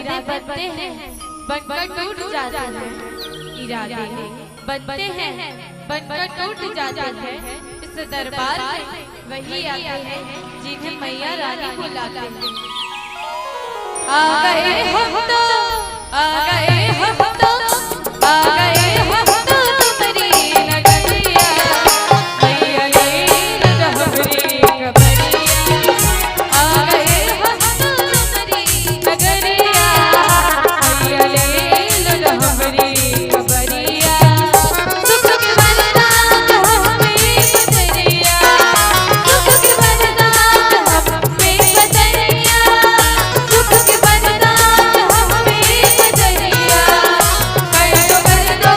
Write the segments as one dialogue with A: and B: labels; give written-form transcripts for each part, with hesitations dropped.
A: इरादे बनते हैं बनकर टूट जाते हैं, इरादे बनते हैं बनकर टूट जाते हैं। इस दरबार में वही आते हैं जिन्हें मैया रानी बुलाते हैं। आ गए हम तो, आ गए हम तो, आ गए हम तो तुम्हारी नगरिया, मैया ले लो हमरी खबरिया। आ गए हम तो तुम्हारी नगरिया, मैया ले लो हमरी खबरिया। सुख के वरदान हमें बदरिया, सुख के वरदान हमें बदरिया, सुख के वरदान हमें बदरिया। कर दो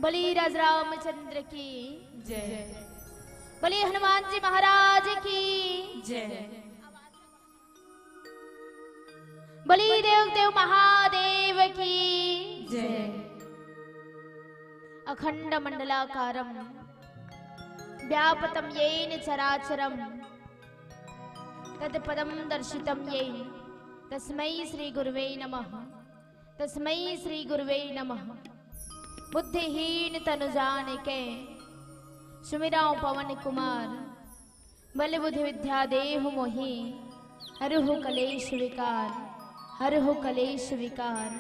B: बली राज रामचंद्र की
A: जय।
B: बली हनुमान जी महाराज की
A: जय।
B: बली देव महादेव की
A: जय।
B: अखंड मंडलाकारं व्यापतं येन चराचरं तत्पदं दर्शितं येन तस्मै श्री गुरुवे नमः। तस्मै श्री गुरुवे नमः। बुद्धिहीन तनु जानिके सुमिराओ पवन कुमार बल बुद्धि विद्या देहु मोहि हरहु कलेश विकार हरहु कलेश विकार।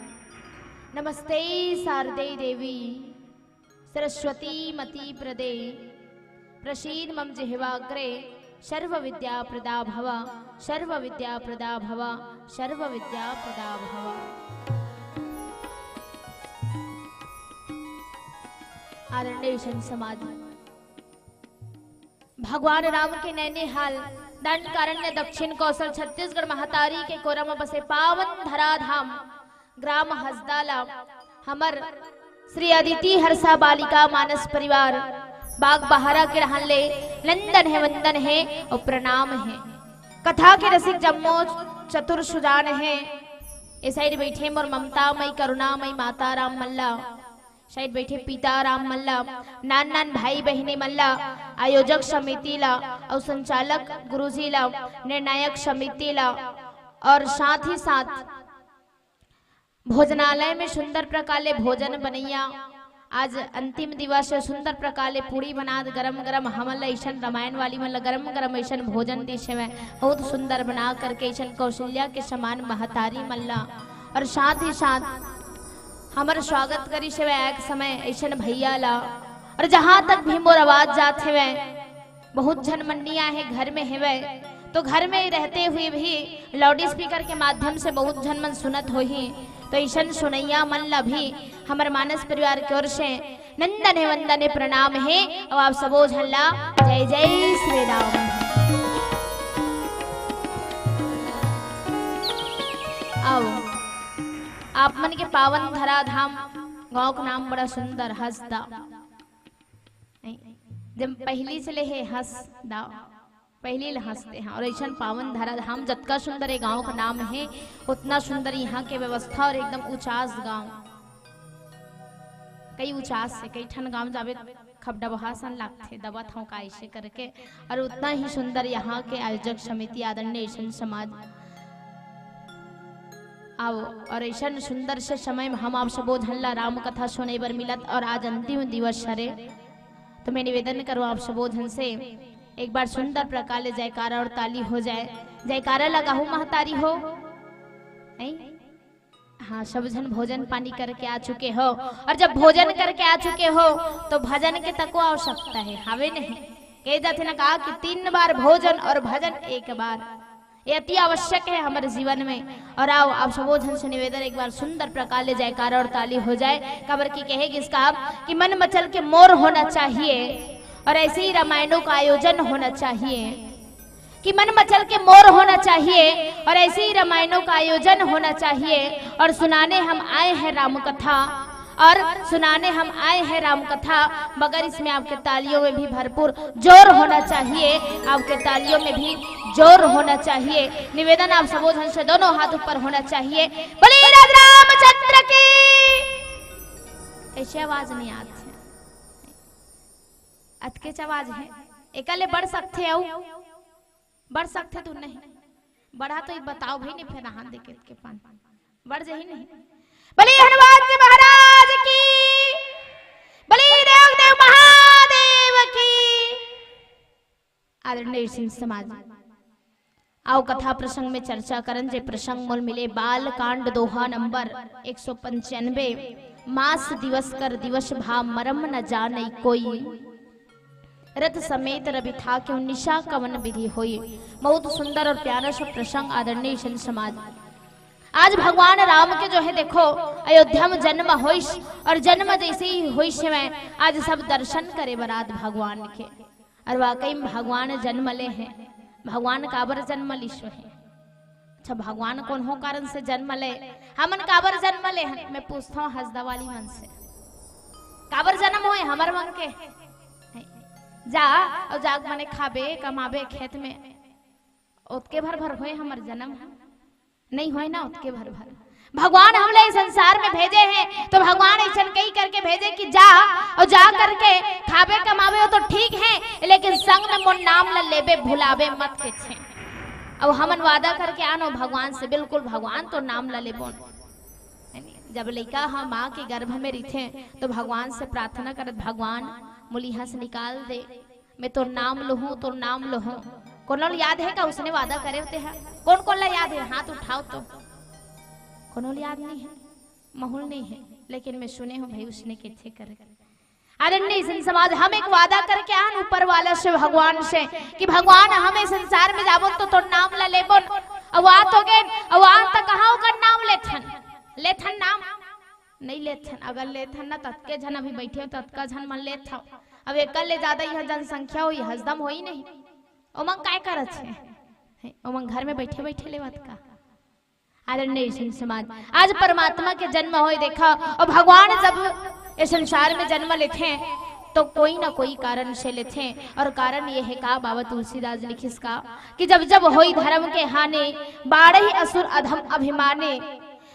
B: नमस्ते शारदे देवी सरस्वती मति प्रदे प्रसीद मम जिह्वाग्रे सर्व विद्या प्रदा भव सर्व विद्या प्रदा भव सर्व विद्या प्रदा भव। आदरणीय समाज, भगवान राम के नैनीहाल दंडकारण्य दक्षिण कौशल छत्तीसगढ़ महातारी के कोरम बसे पावन धराधाम ग्राम हसदाला हमर श्री अदिति हर्षा बालिका मानस परिवार बाग बहारा के रहले नंदन है वंदन है और प्रणाम है। कथा के रसिक जम्मो चतुर सुजान है। इस साइड बैठे मोर ममता मई करुणा मई माता राम मल्ला, शायद बैठे पिता राम मल्ला, नान नान भाई बहने मल्ला, आयोजक समिति ला और संचालक गुरुजी ला, निर्णायक समिति ला और साथ ही साथ भोजनालय में सुंदर प्रकाले भोजन बनैया। आज अंतिम दिवस सुंदर प्रकाले पूरी बना गरम गरम हमल ऐसा रामायण वाली मतलब गरम गरम ऐसा भोजन दिशे में बहुत सुंदर बना करके ऐसा कौशल्या के समान महतारी मल्ला और साथ ही साथ हमारे स्वागत करी से एक समय ऐसा भैया ला। और जहां तक भी मोर आवाज जाते हुए बहुत झन मंडिया है घर में है तो घर में रहते हुए भी लाउड स्पीकर के माध्यम से बहुत झन मन सुनत हो ही तो ऐसा सुनैया मन ला भी हमारे मानस परिवार की ओर से नंदन है वंदन प्रणाम है। और आप सबो झल्ला जय जय श्री राम। आओ आप मन के पावन धराधाम गांव का नाम बड़ा सुंदर हसदा, जब पहली चले है हसदा पहले हंसते हैं और ऐसा पावन धराधाम जतका सुंदर एक गांव का नाम है उतना सुंदर यहाँ के व्यवस्था और एकदम उचास गांव। कई उचास से कई ठन गांव जावे खबडबहा सन लागते दबा था का ऐसे करके और उतना ही सुंदर यहाँ के आयोजक समिति आदरणीय समाज। आओ और ऐसा सुंदर से समय में हम आप सबो धनला राम कथा सुने बर मिलत और आज अंतिम दिवस हरे तो मैं निवेदन करूँ आप सबो धन से एक बार सुंदर प्रकार ले जयकारा और ताली हो जाए। जयकारा लगा हो महतारी हो नहीं? हाँ सब जन भोजन पानी करके आ चुके हो और जब भोजन करके आ चुके हो तो भजन के तक आवश्यकता है हवे नहीं कह जाते ना कहा कि 3 बार भोजन और भजन 1 बार ये अति आवश्यक है हमारे जीवन में। और आओ आप सबो जन से निवेदन एक बार सुंदर प्रकार ले जयकारा और ताली हो जाए। खबर की कहेगी इसका कि मन मचल के मोर होना चाहिए और ऐसे ही रामायणों का आयोजन होना चाहिए कि मन मचल के मोर होना चाहिए और ऐसे ही रामायणों का आयोजन होना चाहिए। और सुनाने हम आए हैं राम कथा और सुनाने हम आए हैं राम कथा मगर इसमें आपके तालियों में भी भरपूर जोर होना चाहिए, आपके तालियों में भी जोर होना चाहिए। निवेदन आप सबो जन से दोनों हाथ ऊपर होना चाहिए। बोले रामचंद्र की। ऐसी आवाज नहीं आती अतके आवाज है एकले बढ़ सकते हो बढ़ सकते तो नहीं बढ़ा तो बताओ भाई नहीं फिर नहान देके के पान बढ़ जाही नहीं। बलि हनुमान जी महाराज की, बलि देव महादेव की। आदरणीय समाज आओ कथा प्रसंग में चर्चा करन जे प्रसंग मोल मिले बाल कांड दोहा नंबर 195 मास दिवस कर दिवस भा मरम न जाने कोई रथ समेत रवि था क्यों निशा कवन विधि होई। बहुत सुंदर और प्यारा सा प्रसंग आदरणीय समाज। आज भगवान राम के जो है देखो अयोध्या में जन्म होइस और जन्म जैसे ही होइस में आज सब दर्शन करे बरात भगवान के और वाकई में भगवान जन्म ले हैं। भगवान काबर जन्म लिश्व है। अच्छा भगवान कौन हो कारण से जन्म ले हमन काबर जन्म ले हैं मैं पूछता हूँ हसदा वाली मन से काबर जन्म होए हमर मन के जा और जाग मने खाबे कमाबे खेत में उतके भर भर होए हमर जन्म नहीं होए ना उतके भर भर भगवान हमले इस संसार में भेजे हैं तो भगवान ऐसा कई करके भेजे कि जा और जा करके खाबे कमाबे हो तो ठीक है लेकिन संग में मोर नाम ल लेबे भुलाबे मत के छे। अब हमन वादा करके आनो भगवान से बिल्कुल भगवान तो नाम ल लेबो। जब लड़का हम माँ के गर्भ में रिथे तो भगवान से प्रार्थना करत भगवान मुझे यहाँ से निकाल दे मैं तो नाम लूँ तो नाम लूँ। कौन याद है का उसने वादा करे होते हैं कौन कौन ला याद है हाथ उठाओ तो कौन याद नहीं है माहौल नहीं है लेकिन मैं सुने हूँ भाई उसने कैसे करे। अरे नहीं समाज हम एक वादा करके आन ऊपर वाला से भगवान से कि भगवान हमें संसार में जाबो तो नाम ला लेबो अवात हो गए अवात तक कहाँ का नाम लेथन नाम नहीं लेथन अगर लेथन ना तत्के जन अभी बैठे हो तत्का जन मन लेथ अब एक ले ज्यादा यह जनसंख्या हुई हजदम हो ही नहीं उमंग काय करत है उमंग घर में बैठे बैठे लेवत का। अरे नहीं समाज आज परमात्मा के जन्म हो देखा और भगवान जब इस संसार में जन्म लेते तो कोई ना कोई कारण से लेते और कारण ये है का बाबा तुलसीदास लिखिस का कि जब जब होई धर्म के हानि बाढ़ असुर अधम अभिमाने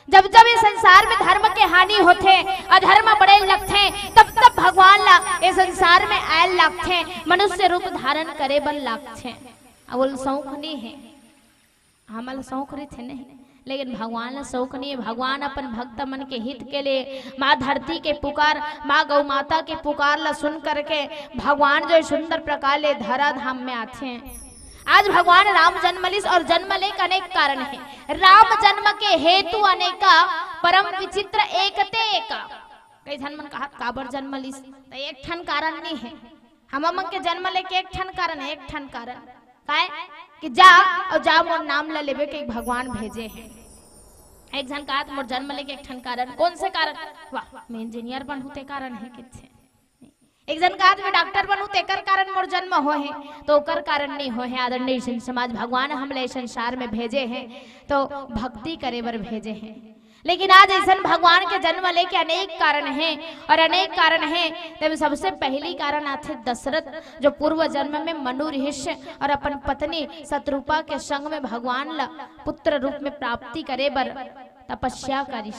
B: जब जब इस संसार में धर्म के हानि होते अधर्म बड़े लगते तब तब भगवान ला इस संसार में आयल लगते मनुष्य रूप धारण करे बन लगते। अब शौक नहीं है हमारा शौक रही थे नहीं लेकिन भगवान शौक नहीं है। भगवान अपन भक्त मन के हित के लिए माँ धरती के पुकार माँ गौ माता के पुकार ला सुन करके भगवान जो सुंदर प्रकार ले धरा धाम में आते हैं। आज भगवान राम जन्मलिस और जन्म ले अनेक कारण है। राम जन्म के हेतु अनेका परम विचित्र एकते एका कई जन मन कहा काबर जन्मलिस तो एक ठन कारण नहीं है हम मन के जन्म ले के एक ठन कारण है एक ठन कारण काय कि जा और जा मोर नाम ला लेबे के भगवान भेजे हैं। एक जन कहा मोर जन्म ले के एक ठन कारण कौन से कारण वाह मैं इंजीनियर बनहु ते कारण है किथे एक जन कहा मैं डॉक्टर बनूं तेकर कारण मोर जन्म हो है तो ओकर कारण नहीं हो है। आदरणीय समाज भगवान हमले संसार में भेजे हैं तो भक्ति करे बर भेजे हैं लेकिन आज ऐसा भगवान के जन्म लेके अनेक कारण हैं और अनेक कारण हैं तब सबसे पहली कारण आते दशरथ जो पूर्व जन्म में मनु ऋषि और अपन पत्नी शत्रुपा के संग में भगवान ला पुत्र रूप में प्राप्ति करे बर तपस्या करी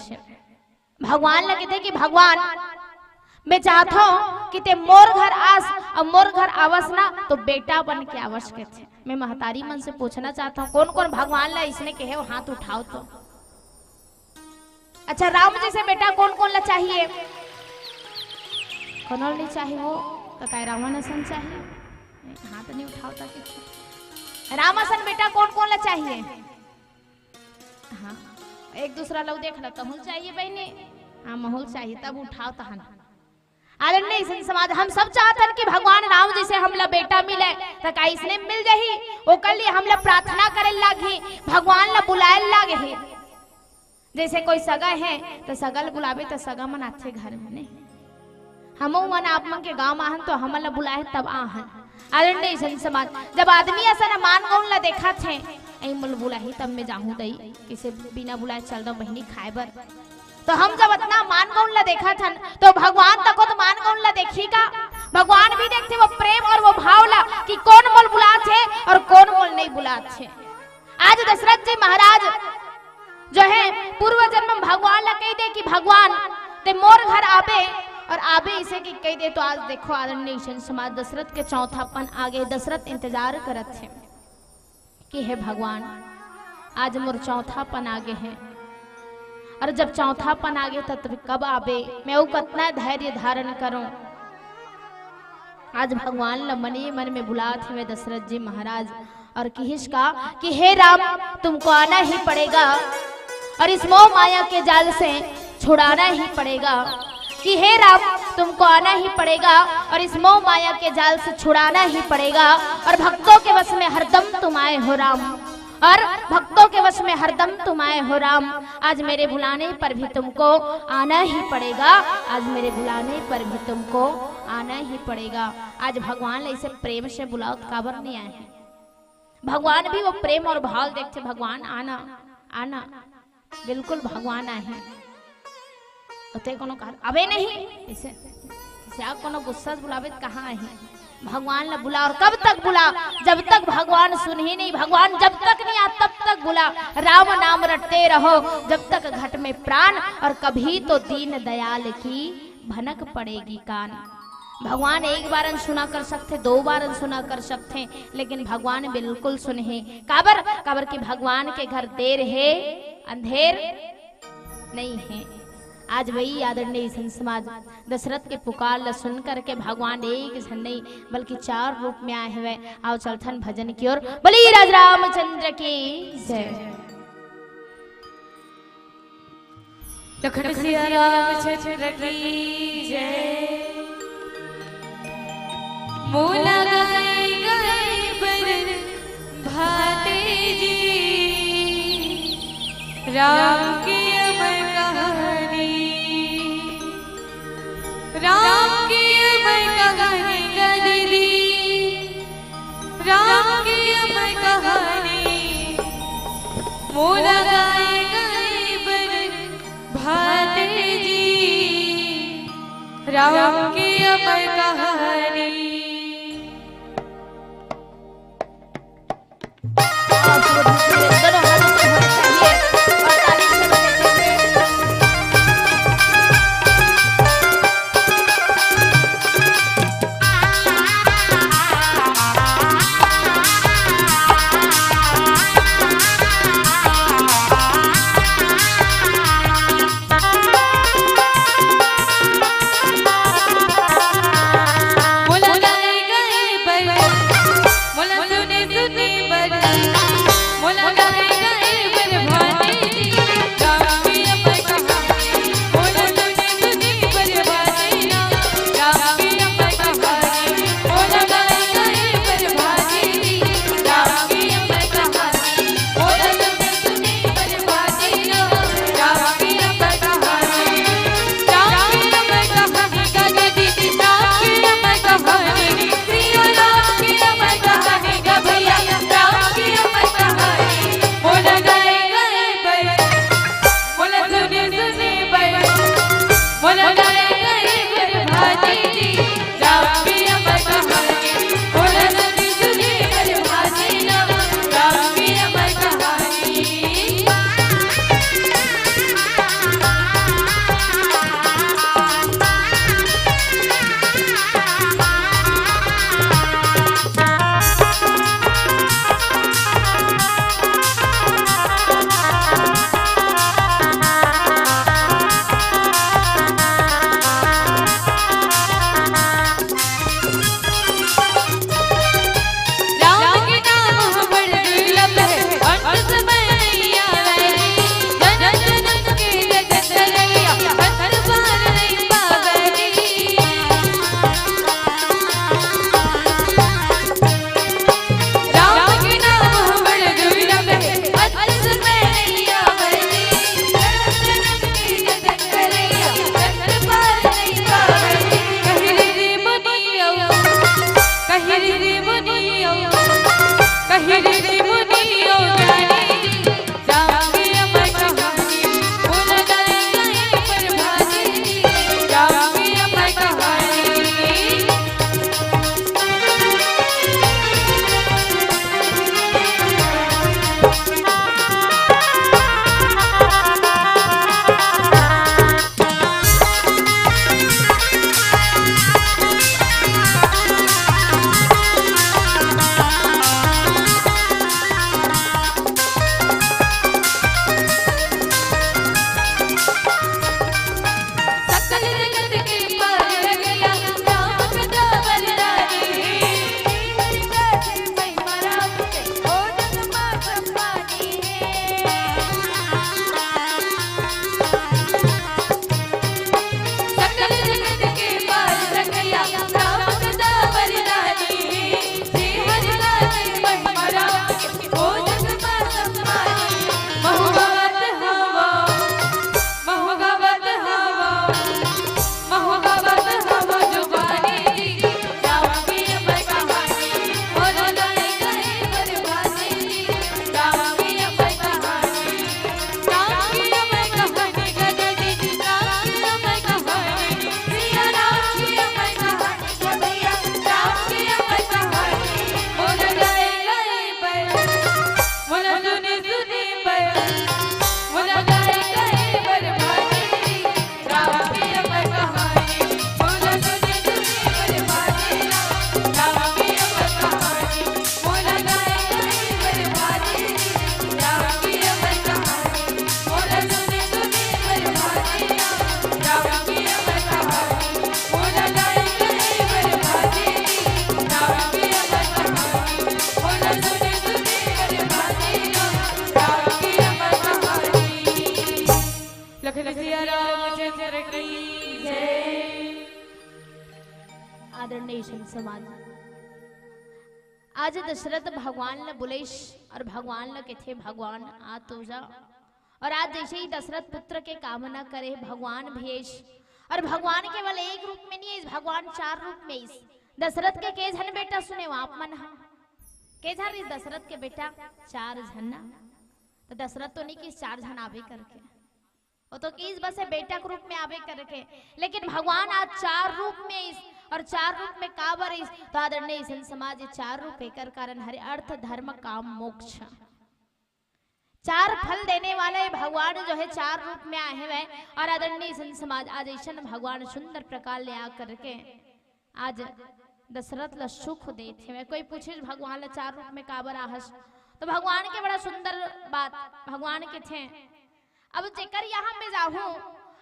B: भगवान लगे थे कि भगवान मैं चाहता हूँ कि ते मोर घर आस और मोर घर आवस ना तो बेटा बन के आवस के थे। मैं महतारी मन से पूछना चाहता हूँ कौन कौन भगवान ला इसने कहे वो हाथ उठाओ तो। अच्छा राम जी से बेटा कौन कौन ला चाहिए कौन नहीं चाहिए वो तो काय रामासन चाहिए हाथ नहीं उठाओ कि रामासन बेटा कौन कौन ला चाहिए हाँ एक दूसरा लोग देख लो कमल चाहिए बहनी हाँ महल चाहिए तब उठाओ तहन। आदरणीय समाज हम सब चाहते कि भगवान राम जी से हमला बेटा मिले तो का इसने मिल जाही ओकर लिए हमला प्रार्थना करे लागी भगवान ला बुलाए लागे जैसे कोई सगा है तो सगल बुलावे तो सगा मन अच्छे घर में नहीं हम मन आप मन के गांव आहन तो हम ला बुलाए तब आहन। आदरणीय समाज जब आदमी ऐसा मान गौन ला देखा थे मुल बुलाही तब मैं जाऊं दई किसे बिना बुलाए चल दो बहनी खाए बर तो हम जब इतना मान गौन ला देखा था तो भगवान तक तो मान गौन ला देखी का भगवान भी देखते वो प्रेम और वो भाव ला कि कौन मोल बुलात है और कौन मोल नहीं बुलात है। आज दशरथ जी महाराज जो है पूर्व जन्म भगवान ला कह दे कि भगवान ते मोर घर आबे और आबे इसे की कह दे तो आज देखो आदरणीय समाज दशरथ के चौथापन आगे दशरथ इंतजार करत है कि हे भगवान आज मोर चौथापन आगे है और जब चौथापन आगे तब कब आबे मैं वो कितना धैर्य धारण करूं। आज भगवान ला मनी मन में बुलात है दशरथ जी महाराज और किहिश का कि हे राम तुमको आना ही पड़ेगा और इस मोह माया के जाल से छुड़ाना ही पड़ेगा कि हे राम तुमको आना ही पड़ेगा और इस मोह माया के जाल से छुड़ाना ही पड़ेगा और भक्तों के वश में हरदम तुम आए हो राम और भक्तों के वश में हरदम तुम आए हो राम। आज मेरे बुलाने पर भी तुमको आना ही पड़ेगा आज मेरे बुलाने पर भी तुमको आना ही पड़ेगा। आज भगवान ऐसे प्रेम से बुलाओ काबर नहीं आए हैं भगवान भी वो प्रेम और भाव देखते भगवान आना आना बिल्कुल भगवान आए हैं अबे नहीं इसे तपस्या कोनो गुस्सा से बुलावे तो कहाँ है भगवान ने बुला। और कब तक बुला, जब तक भगवान सुन ही नहीं। भगवान जब तक नहीं आ तब तक बुला। राम नाम रटते रहो जब तक घट में प्राण, और कभी तो दीन दयाल की भनक पड़ेगी कान। भगवान एक बार सुना कर सकते, 2 बार सुना कर सकते, लेकिन भगवान बिल्कुल सुने। काबर काबर कि भगवान के घर देर है अंधेर नहीं है। आज वही आदरणीय संत समाज दशरथ के पुकार सुन करके भगवान एक जन नहीं बल्कि 4 रूप में आए हुए। आओ चलथन भजन की ओर। बोलिए राज रामचंद्र की जय।
A: लखन सिया रामचंद्र की जय। मोला गाए गाए बर भाते जी, राम की अमर कहानी, राम की अमर कहानी गदरी, राम की अमर कहानी। मोला गाए गाए बर भाते जी, राम की अमर कहानी। मोला
B: आदरणीय संत समाज, आज दशरथ भगवान ने बुलेश और भगवान ने कहते भगवान आ तो जा, और आज जैसे ही दशरथ पुत्र के कामना करे भगवान भेष, और भगवान केवल एक रूप में नहीं है, भगवान 4 रूप में इस दशरथ के झन बेटा सुने आप मन के झन इस दशरथ के बेटा 4 झन ना, तो दशरथ तो नहीं कि 4 झन आवे करके, वो तो किस बस बेटा के रूप में आवे करके, लेकिन भगवान आज 4 रूप में इस, और 4 रूप में काबर इस, तो आदरणीय संत समाज 4 रूप एकर कारण हरे अर्थ धर्म काम मोक्ष 4 फल देने वाले भगवान जो है 4 रूप में आए हुए, और आदरणीय संत समाज आज ऐसा भगवान सुंदर प्रकार ले आ करके आज दशरथ ला सुख देते हुए। कोई पूछे भगवान ला 4 रूप में काबर आहस, तो भगवान के बड़ा सुंदर बात भगवान के थे, अब जेकर यहाँ में जाहूं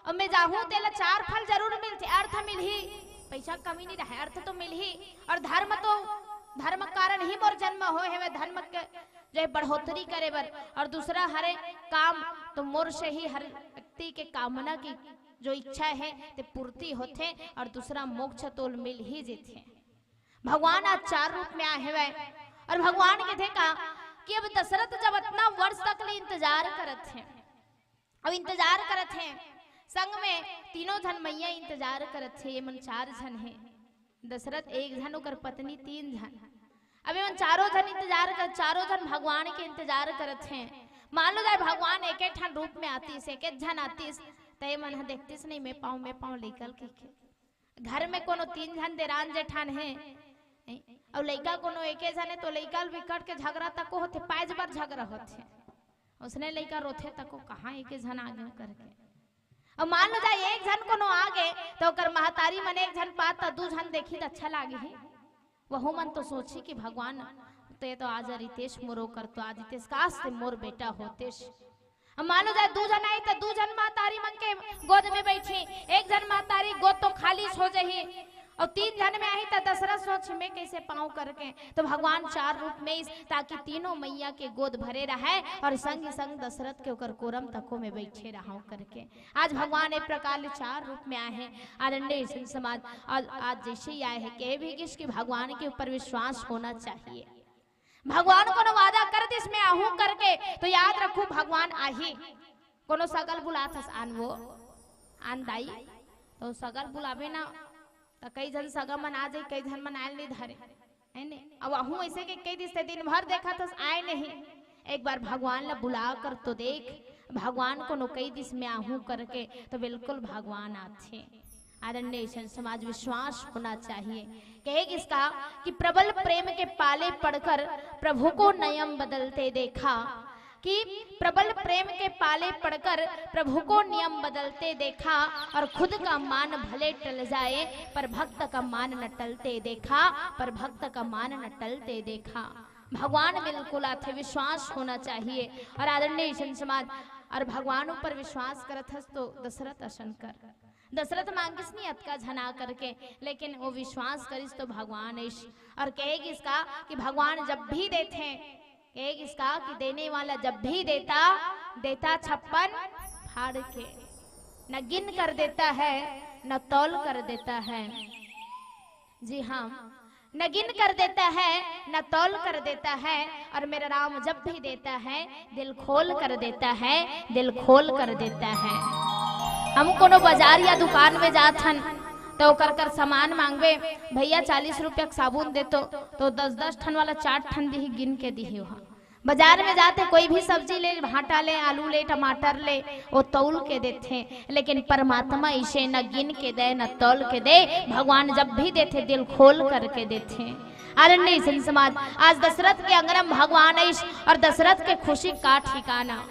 B: और मैं जाहूं तेला 4 फल जरूर मिलते, अर्थ मिल ही, पैसा कमी नहीं रहे, अर्थ तो मिल ही, और धर्म तो धर्म कारण ही मोर जन्म हो है, धर्म के जो बढ़ोतरी करे बर, और दूसरा हरे काम तो मोर से ही हर व्यक्ति के कामना की जो इच्छा है ते पूर्ति होते, और दूसरा मोक्ष तो मिल ही जेते। भगवान आज 4 रूप में आए हुए, और भगवान के थे कहा कि अब दशरथ जब इतना वर्ष तक ले इंतजार करत हैं, अब इंतजार करत हैं, संग में तीनों झन मैया इंतजार करत थे, ये मन 4 झन है, दशरथ 1 झन और पत्नी 3 झन, अभी मन 4 झन इंतजार कर, 4 झन भगवान के इंतजार करत हैं। मान लो जाए भगवान एक एक रूप में आतीस, एक एक झन आतीस, तय मन देखतीस नहीं मैं पाऊँ लेकर के घर में कोनो 3 झन देरान जेठान है, और लड़का कोनो एक झन है, तो लड़का विकट के झगड़ा तक होते, पाँच बार झगड़ा होते, उसने लड़का रोथे तक कहाँ एक झन आगे करके, अब मान लो जाए एक झन कोनो आगे, तो कर महतारी मन एक झन पात 2 झन देखी तो अच्छा लागे ही, वह मन तो सोची कि भगवान तो ये तो आज रितेश मोरो कर, तो आज रितेश काश से मोर बेटा होतेश। अब मान लो जाए 2 झन आई तो 2 झन महतारी मन के गोद में बैठी, एक झन महतारी गोद तो खाली हो जाही, और 3 झन में आई तो दशरथ सोच मैं कैसे पाऊं करके, तो भगवान 4 रूप में इस, ताकि तीनों मैया के गोद भरे रहे, और संग संग दशरथ के ओकर कोरम तको में बैठे रहा करके। आज भगवान एक प्रकार 4 रूप में आए हैं आदरणीय संत समाज, और आज जैसे ही आए हैं कहे भी किसके भगवान के ऊपर विश्वास होना चाहिए। भगवान को वादा कर दिस में आहू करके, तो याद रखो भगवान आही, कोनो सगल बुलात आन वो आन दाई, तो सगल बुलावे ना, तो कई जन सगा मन आ जाए, कई जन मन आयल नहीं धरे है ने, अब आहू ऐसे के कई दिन भर देखा तो आए नहीं, एक बार भगवान ला बुला कर तो देख, भगवान को कई दिस में आहू करके, तो बिल्कुल भगवान आते। आदरणीय संत समाज विश्वास होना चाहिए। कहे किसका कि प्रबल प्रेम के पाले पढ़कर प्रभु को नियम बदलते देखा, कि प्रबल प्रेम के पाले पढ़कर प्रभु को नियम बदलते देखा, और खुद का मान भले टल जाए पर भक्त का मान न टलते देखा, पर भक्त का मान न टलते देखा। भगवान बिल्कुल आते, विश्वास होना चाहिए। और आदरणीय संत समाज और भगवानों पर विश्वास करत हस तो दशरथ असन कर, दशरथ मांगिस नहीं अतका झना करके, लेकिन वो विश्वास करिस तो भगवान इस, और कहेगी इसका कि भगवान जब भी देते हैं, एक इसका कि देने वाला जब भी देता 56 फाड़ के, न गिन कर देता है न तौल कर देता है। जी हाँ, न गिन कर देता है न तौल कर देता है, और मेरा राम जब भी देता है दिल खोल कर देता है, दिल खोल कर देता है। हम कोनो बाजार या दुकान में जात हन तो कर सामान मांगवे, भैया 40 रुपया साबुन दे, तो 10-10 ठन वाला 4 ठन दी गिन के दी। वहाँ बाजार में जाते कोई भी सब्जी ले, भाटा ले, आलू ले, टमाटर ले, वो तौल के देते, लेकिन परमात्मा इसे न गिन के दे न तौल के दे, भगवान जब भी देते दिल खोल करके देते। आदरणीय संत समाज, आज दशरथ के अंगरम भगवान इस, और दशरथ के खुशी का ठिकाना,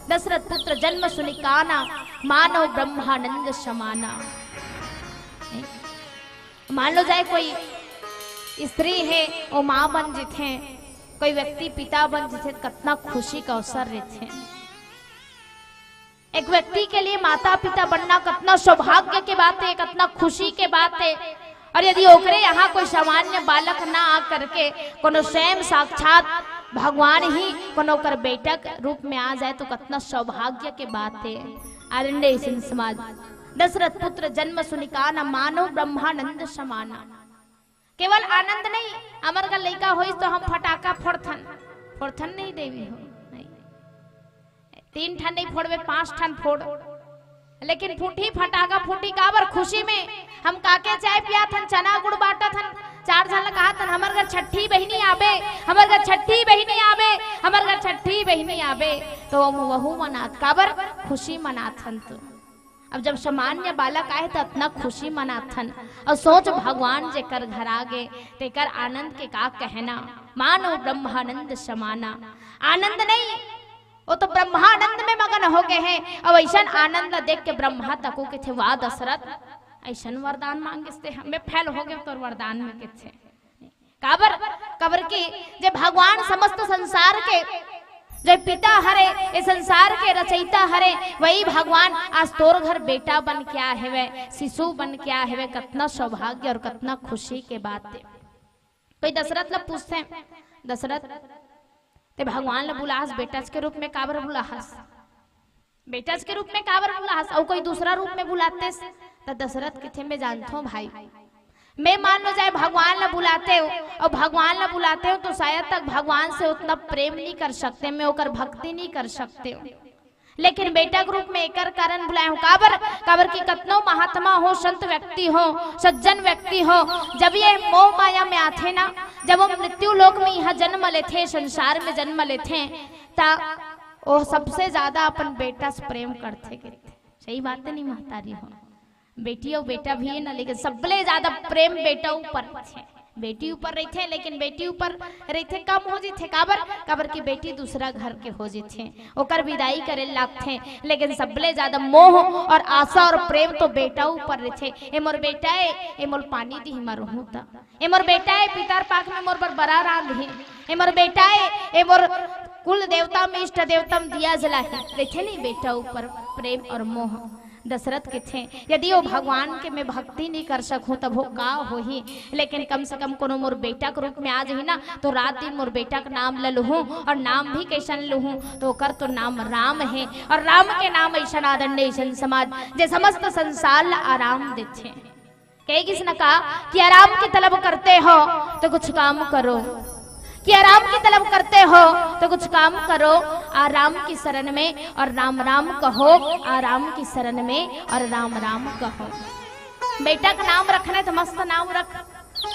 B: दशरथ पुत्र जन्म सुनिकाना, मानो ब्रह्मानंद समाना। मान लो जाए कोई स्त्री है वो माँ बन जिथे, कोई व्यक्ति पिता बन जिथे, कितना खुशी का अवसर रहते। एक व्यक्ति के लिए माता पिता बनना कितना सौभाग्य के बात है, कितना खुशी के बात है। और यदि ओकरे यहाँ कोई सामान्य बालक ना आ करके कोनो स्वयं साक्षात भगवान ही कोनो कर बेटा रूप में आ जाए तो कितना सौभाग्य के बात है। आदरणीय संत समाज, दशरथ पुत्र जन्म सुनिकाना मानो ब्रह्मानंद समाना। केवल आनंद नहीं, अमर का लड़का हो तो हम फटाका फोड़थन नहीं देवी हो, नहीं 3 ठन नहीं फोड़वे 5 ठन फोड़, लेकिन फूटी फटाका फूटी काबर खुशी में हम काके चाय पिया थन, चना गुड़ बाटा थन, 4 जन कहा थन हमर घर छठी बहिनी आबे, हमर घर छठी बहिनी आबे, हमर घर छठी बहिनी आबे, तो हम वहू मनात काबर खुशी मनाथन। तो अब जब सामान्य बालक आए तो इतना खुशी मनाथन, और सोच भगवान जे कर घर आगे तेकर आनंद के का कहना, मानो ब्रह्मानंद समाना। आनंद नहीं, वो तो ब्रह्मानंद में मगन हो गए हैं। अब ऐसा आनंद देख के ब्रह्मा तको के थे वाह दशरथ ऐसा वरदान मांगे हमें फैल हो गए, तो वरदान में के थे काबर की जे भगवान समस्त संसार के जो पिता हरे, ये संसार के रचयिता हरे, वही भगवान आज तोर घर बेटा बन के आए है, शिशु बन के आए है, कितना सौभाग्य और कितना खुशी के बात है। कोई दशरथ ला पूछते हैं, दशरथ ते भगवान ला बुलाहस बेटा के रूप में काबर बुलाहस, बेटा के रूप में काबर बुलाहस, और कोई दूसरा रूप में बुलाते तो दशरथ किथे में जानता हूँ भाई, मैं मान लो जाए भगवान ला बुलाते हो और भगवान ला बुलाते हो तो शायद तक भगवान से उतना प्रेम नहीं कर सकते, मैं ओकर भक्ति नहीं कर सकते हो, लेकिन बेटा के रूप में एकर कारण बुलाए हूँ काबर की कतनो महात्मा हो, संत व्यक्ति हो, सज्जन व्यक्ति हो, जब ये मोह माया में आते ना, जब वो मृत्यु लोक में यहाँ जन्म लेते, संसार में जन्म लेते, ता वो सबसे ज्यादा अपन बेटा से प्रेम करते। सही बात है नहीं महतारी हो, बेटी और बेटा भी है ना, लेकिन सबले ज्यादा प्रेम बेटा ऊपर थे, बेटी ऊपर रहते, लेकिन बेटी ऊपर रहते कम हो जाते काबर की बेटी दूसरा घर के हो जाते, ओकर विदाई करे लगते, लेकिन सबले ज्यादा मोह और आशा और प्रेम तो बेटा ऊपर रहते। ए मोर बेटा है, ए मोर पानी दी मर हूँ ता, ए मोर बेटा है पितर पाक में मोर बरा रांध है, ए मोर बेटा है, ए मोर कुल देवता में इष्ट देवता में दिया जला है, देखे नहीं बेटा ऊपर प्रेम और मोह। दशरथ के थे यदि वो भगवान के मैं भक्ति नहीं कर सकूं तब वो का हो ही, लेकिन कम से कम कोनो मोर बेटा के रूप में आ जाही ना, तो रात दिन मोर बेटा का नाम ले लूँ, और नाम भी कैसन लूँ तो कर तो नाम राम है, और राम के नाम ऐसा आदंड ऐसा समाज जे समस्त संसार आराम देते। कई किसने कहा कि आराम की तलब करते हो तो कुछ काम करो, कि आराम की तलब करते हो तो कुछ काम करो, आराम की शरण में और राम राम कहो, आराम की शरण में और राम राम कहो। बेटा का नाम रखना है तो मस्त नाम रख,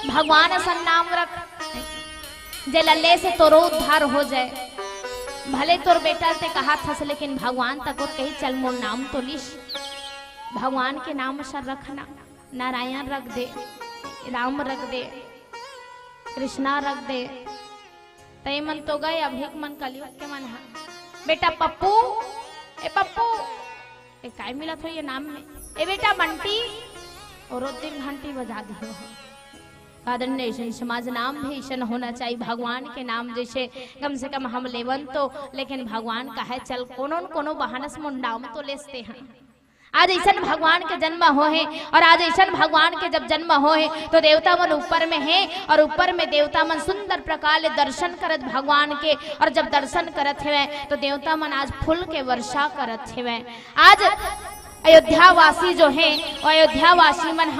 B: भगवान ऐसा नाम रख जे लल्ले से तोरो उद्धार हो जाए। भले तोर बेटा से कहा था, लेकिन भगवान तक कही चल मोर नाम तो लिश, भगवान के नाम सर रखना, नारायण रख दे, राम रख दे, कृष्णा रख दे, तय मन तो गए, अभिक मन कलयुग के मन है। बेटा पप्पू, ए पप्पू, ए काय मिला था ये नाम में, ए बेटा बंटी, और दिन घंटी बजा दी हो। आदरणीय समाज नाम भी ऐसा होना चाहिए, भगवान के नाम जैसे कम से कम हम लेवन तो, लेकिन भगवान का है चल कोनो बहाना से मुंडाम तो लेते हैं। आज ऐसा भगवान के जन्म हो है, और आज ऐसा भगवान के जब जन्म हो है तो देवता मन ऊपर में है, और ऊपर में देवता मन सुंदर प्रकार दर्शन करत भगवान के, और जब दर्शन करत है तो देवता मन आज फूल के वर्षा करत है। आज अयोध्या वासी जो है वो अयोध्या वासी मन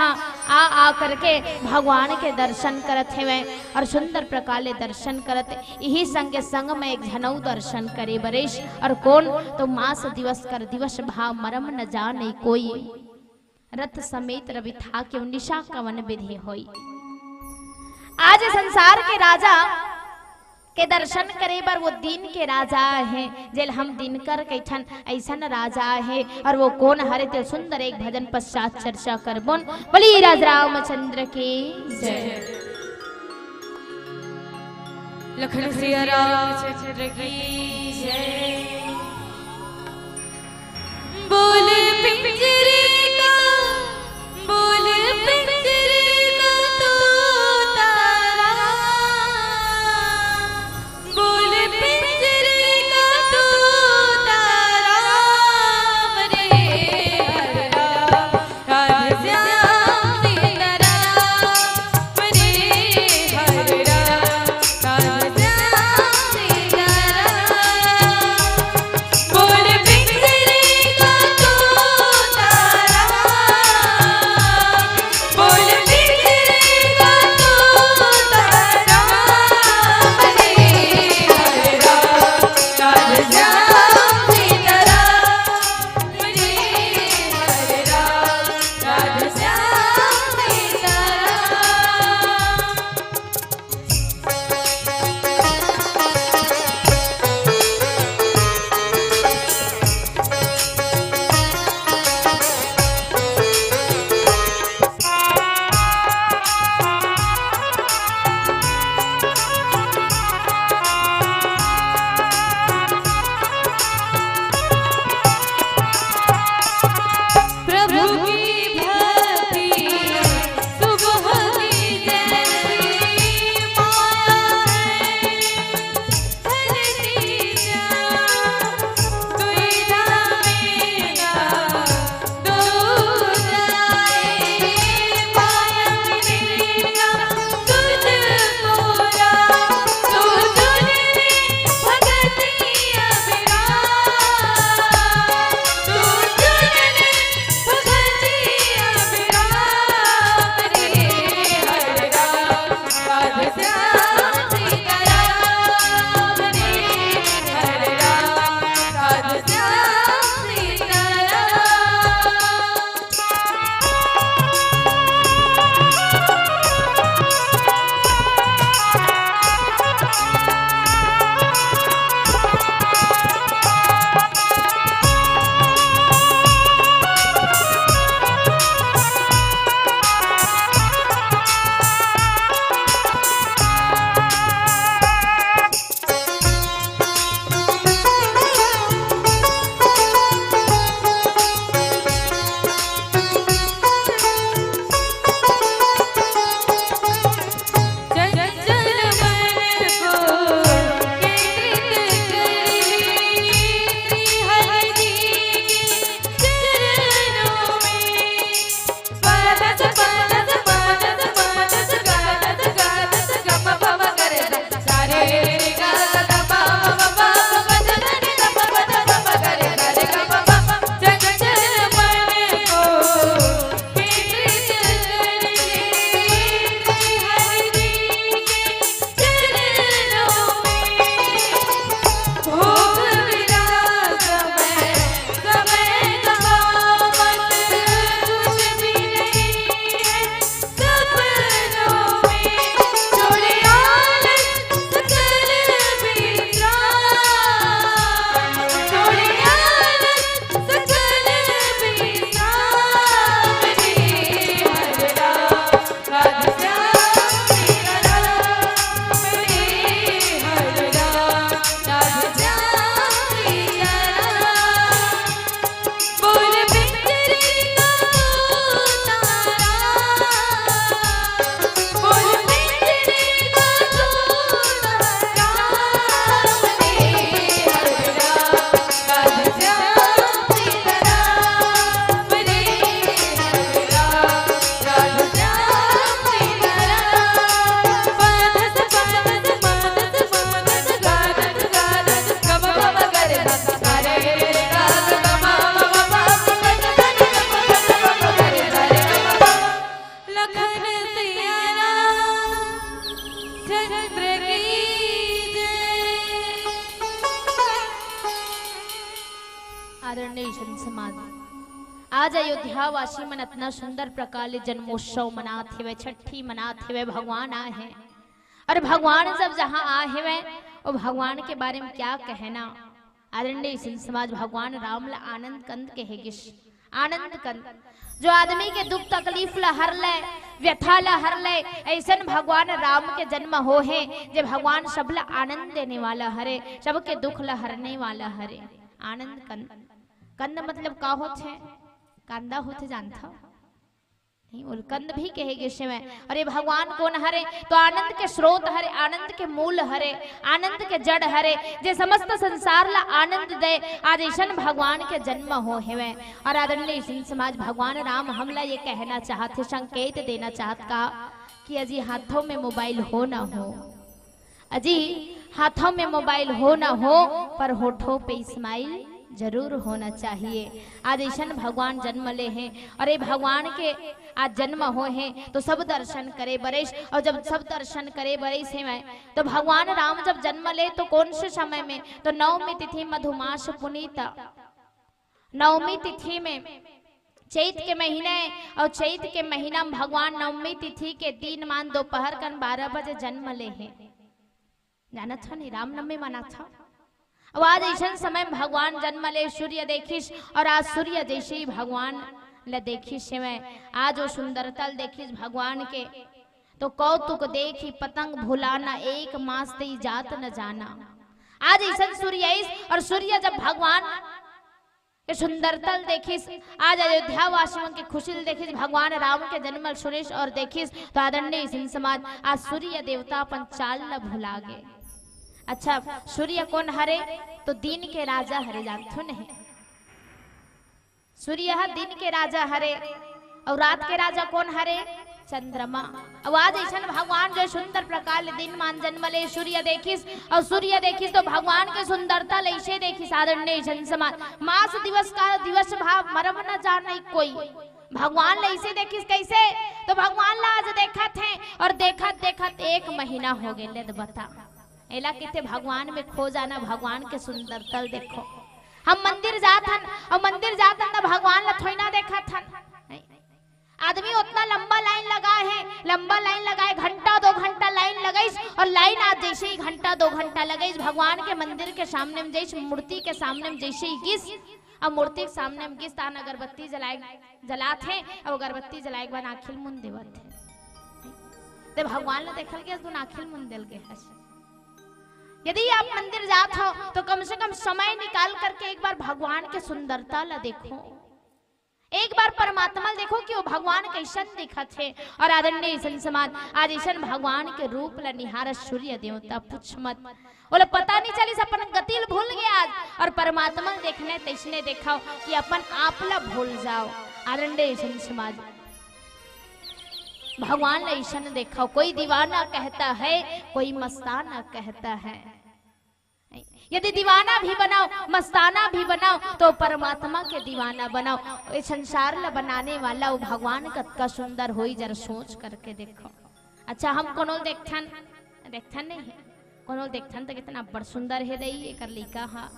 B: आ करके भगवान के दर्शन करत है, और सुंदर प्रकार दर्शन करत, यही संगे संग में एक झनऊ दर्शन करे बरेश, और कौन तो मास दिवस कर दिवस भाव मरम न जाने कोई, रथ समेत रवि था क्यों निशा कवन विधि होई। आज संसार के राजा के दर्शन करे बर वो दिन के राजा है, जेल हम दिनकर कैठन ऐसन राजा है, और वो कौन हरे ते सुंदर एक भजन पश्चात चर्चा करबोन। बोली राज रामचंद्र की जय।
A: लखन सिया रामचंद्र की जय। बोल पिंजरे का, बोल पिंजरे का तोता, बोल पिंजरे का तोता, राम रे हर राम, राधे श्याम सीता राम रे हर राम, राधे श्याम सीता राम। बोल पिंजरे का तोता
B: आज अयोध्या वासी मन इतना सुंदर प्रकार जन्मोत्सव मनाते हुए, छठी मनाते हुए भगवान आए हैं। और भगवान जब जहाँ आए हुए और भगवान के बारे में क्या कहना। आदरणीय सिंह समाज भगवान राम ला आनंद कंद कहेगी। आनंद कंद जो आदमी के दुख तकलीफ ला हर ले, व्यथा ला हर ले, ऐसा भगवान राम के जन्म हो है जो भगवान सब ला आनंद देने वाला हरे, सबके दुख ला हरने वाला हरे। आनंद कंद, कंद मतलब का होते? कांदा होते जानता नहीं, और कंद भी कहेगे शिव। और ये भगवान कौन हरे? तो आनंद के स्रोत हरे, आनंद के मूल हरे, आनंद के जड़ हरे, जे समस्त संसार ला आनंद दे। आज ऐसन भगवान के जन्म हो है। और आदरणीय सिंह समाज भगवान राम हमला ये कहना चाहते, संकेत देना चाहत का कि अजी हाथों में मोबाइल हो ना हो, अजी हाथों में मोबाइल हो ना हो, पर होठों पे स्माइल जरूर होना चाहिए। आज ऐसा भगवान जन्म ले हैं और ये भगवान के आज जन्म हो हैं तो सब दर्शन करे बरेश। और जब सब दर्शन करे बरेश है तो भगवान राम जब जन्म ले तो कौन से समय में? तो नवमी तिथि मधुमास पुनीता, नवमी तिथि में चैत के महीने, और चैत के महीना में भगवान नवमी तिथि के दिन मान दोपहर कन 12 बजे जन्म ले हैं। जाना था नहीं, रामनवमी मना था। अब आज ऐसा समय भगवान जन्म ले, सूर्य देखिस और आज सूर्य जैसे ही भगवान ले देखिस में आज वो सुंदरता देखिस भगवान के तो कौतुक देखी पतंग भुलाना, एक मास दे जात न जाना। आज ऐसा सूर्य और सूर्य जब भगवान के सुंदरता देखिस, आज अयोध्या वासियों के खुशी देखिस भगवान राम के जन्म सुरेश और देखिस तो आदरणीय सिंह समाज आज सूर्य देवता अपन चाल न भुला गए। अच्छा, सूर्य कौन हरे? तो दिन के राजा हरे, जानते नहीं? सूर्य दिन के राजा हरे और रात के राजा कौन हरे? चंद्रमा। अब आज ऐसा भगवान जो सुंदर प्रकार दिन मान जन्म ले, सूर्य देखिस और सूर्य देखिस तो भगवान के सुंदरता ऐसे देखिस। आदरणीय जन समाज मास दिवस का दिवस भाव मरम न जाने कोई, भगवान ऐसे देखिस कैसे? तो भगवान ला आज देखत है और देखत देखत 1 महीना हो गए। बता एला कहते भगवान में खो जाना, भगवान के सुंदरता देखो। हम मंदिर जाथन और मंदिर जाथन ना भगवान ला थोड़ी ना देखा थन। आदमी उतना लंबा लाइन लगा है, लंबा लाइन लगाए, घंटा 2 घंटा लाइन लगाइस और लाइन आज जैसे ही घंटा 2 घंटा लगाइस भगवान के मंदिर के सामने में जैसे मूर्ति के सामने में जैसे ही गिस और मूर्ति के सामने में गिस तान अगरबत्ती जलात है और अगरबत्ती जलाए के बाद आखिल मुन देवत है। तो भगवान ने देखल के तू आखिल मुन दिल के हस। यदि आप मंदिर जात हो तो कम से कम समय निकाल करके एक बार भगवान के सुंदरता ला देखो, एक बार परमात्मा देखो कि वो भगवान कैसन दिखत है। और आदरणीय सन समाज आज ऐसा भगवान के रूप ला निहार सूर्य देवता पूछ मत, बोले पता नहीं चली अपन गतिल भूल गए आज और परमात्मा देखने तैसने देखा कि अपन आप ला भूल जाओ। आदरणीय सन समाज भगवान ने ऐसा देखा, कोई दीवाना कहता है कोई मस्ताना कहता है। यदि दीवाना भी बनाओ मस्ताना भी बनाओ तो परमात्मा के दीवाना बनाओ। इस संसार ला बनाने वाला वो भगवान कतका सुंदर होई जरा सोच करके देखो। अच्छा, हम कोनो देखथन नहीं है, कोनो देखथन तो कितना बड़ सुंदर है दई एकर लइका हा,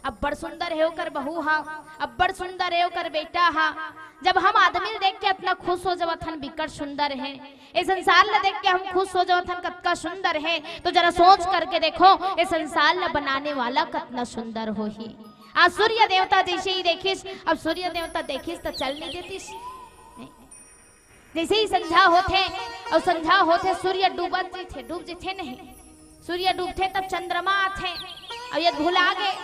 B: अब बड़ सुंदर है ओकर बहू हा, अब बड़ सुंदर है ओकर बेटा हा। जब हम आदमी देख के इतना खुश हो जावत हन बिकट सुंदर है, इस संसार ला देख के हम खुश हो जावत हन कतका सुंदर है, तो जरा सोच करके देखो इस संसार ला बनाने वाला कितना सुंदर हो ही। आज सूर्य देवता जैसे ही देखिस, अब सूर्य देवता देखिस तो चल नहीं देतीस, जैसे ही संध्या होते और संध्या होते सूर्य डूबत थे, डूब जेथे नहीं, सूर्य डूबते तब चंद्रमा आते और ये भुला गए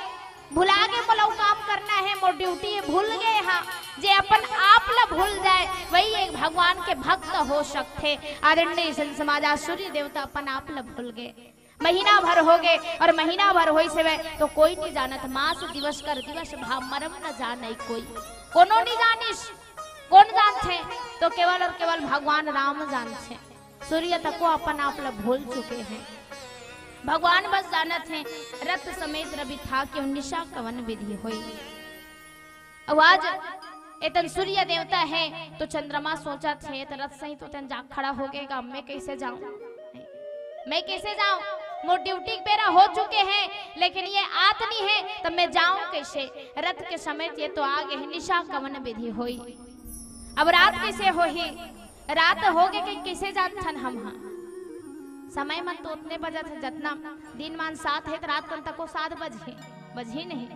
B: मोला काम करना है, मोर ड्यूटी भूल गए हा। जे अपन आप ला भूल जाए वही एक भगवान के भक्त हो सकते। आदरणीय सन समाज आज सूर्य देवता अपन आप ला भूल गए, महीना भर हो गए और महीना भर होई से तो कोई नहीं जानत। मास दिवस कर दिवस भाव मरम न जाने कोई, कोनो नहीं जानिस, कौन जानते? तो केवल और केवल भगवान राम जानते। सूर्य तक को अपन आप ला भूल चुके हैं, भगवान बस जानत हैं रथ समेत रवि था कि 19 कवन विधि हुई। आवाज एतन सूर्य देवता है तो चंद्रमा सोचा थे तो रथ सही तो तन जाग खड़ा हो गएगा, मैं कैसे जाऊं, मैं कैसे जाऊं? मोर ड्यूटी बेरा हो चुके हैं, लेकिन ये आत नहीं है, तब मैं जाऊं कैसे? रथ के समेत ये तो आगे है, निशा कवन विधि होई। अब रात कैसे हो ही? रात हो गए कि कैसे जानथन हम? हाँ समय मन तो उतने बजा थे जितना दिन मान 7 है, तो रात कन तक को 7 बजे नहीं,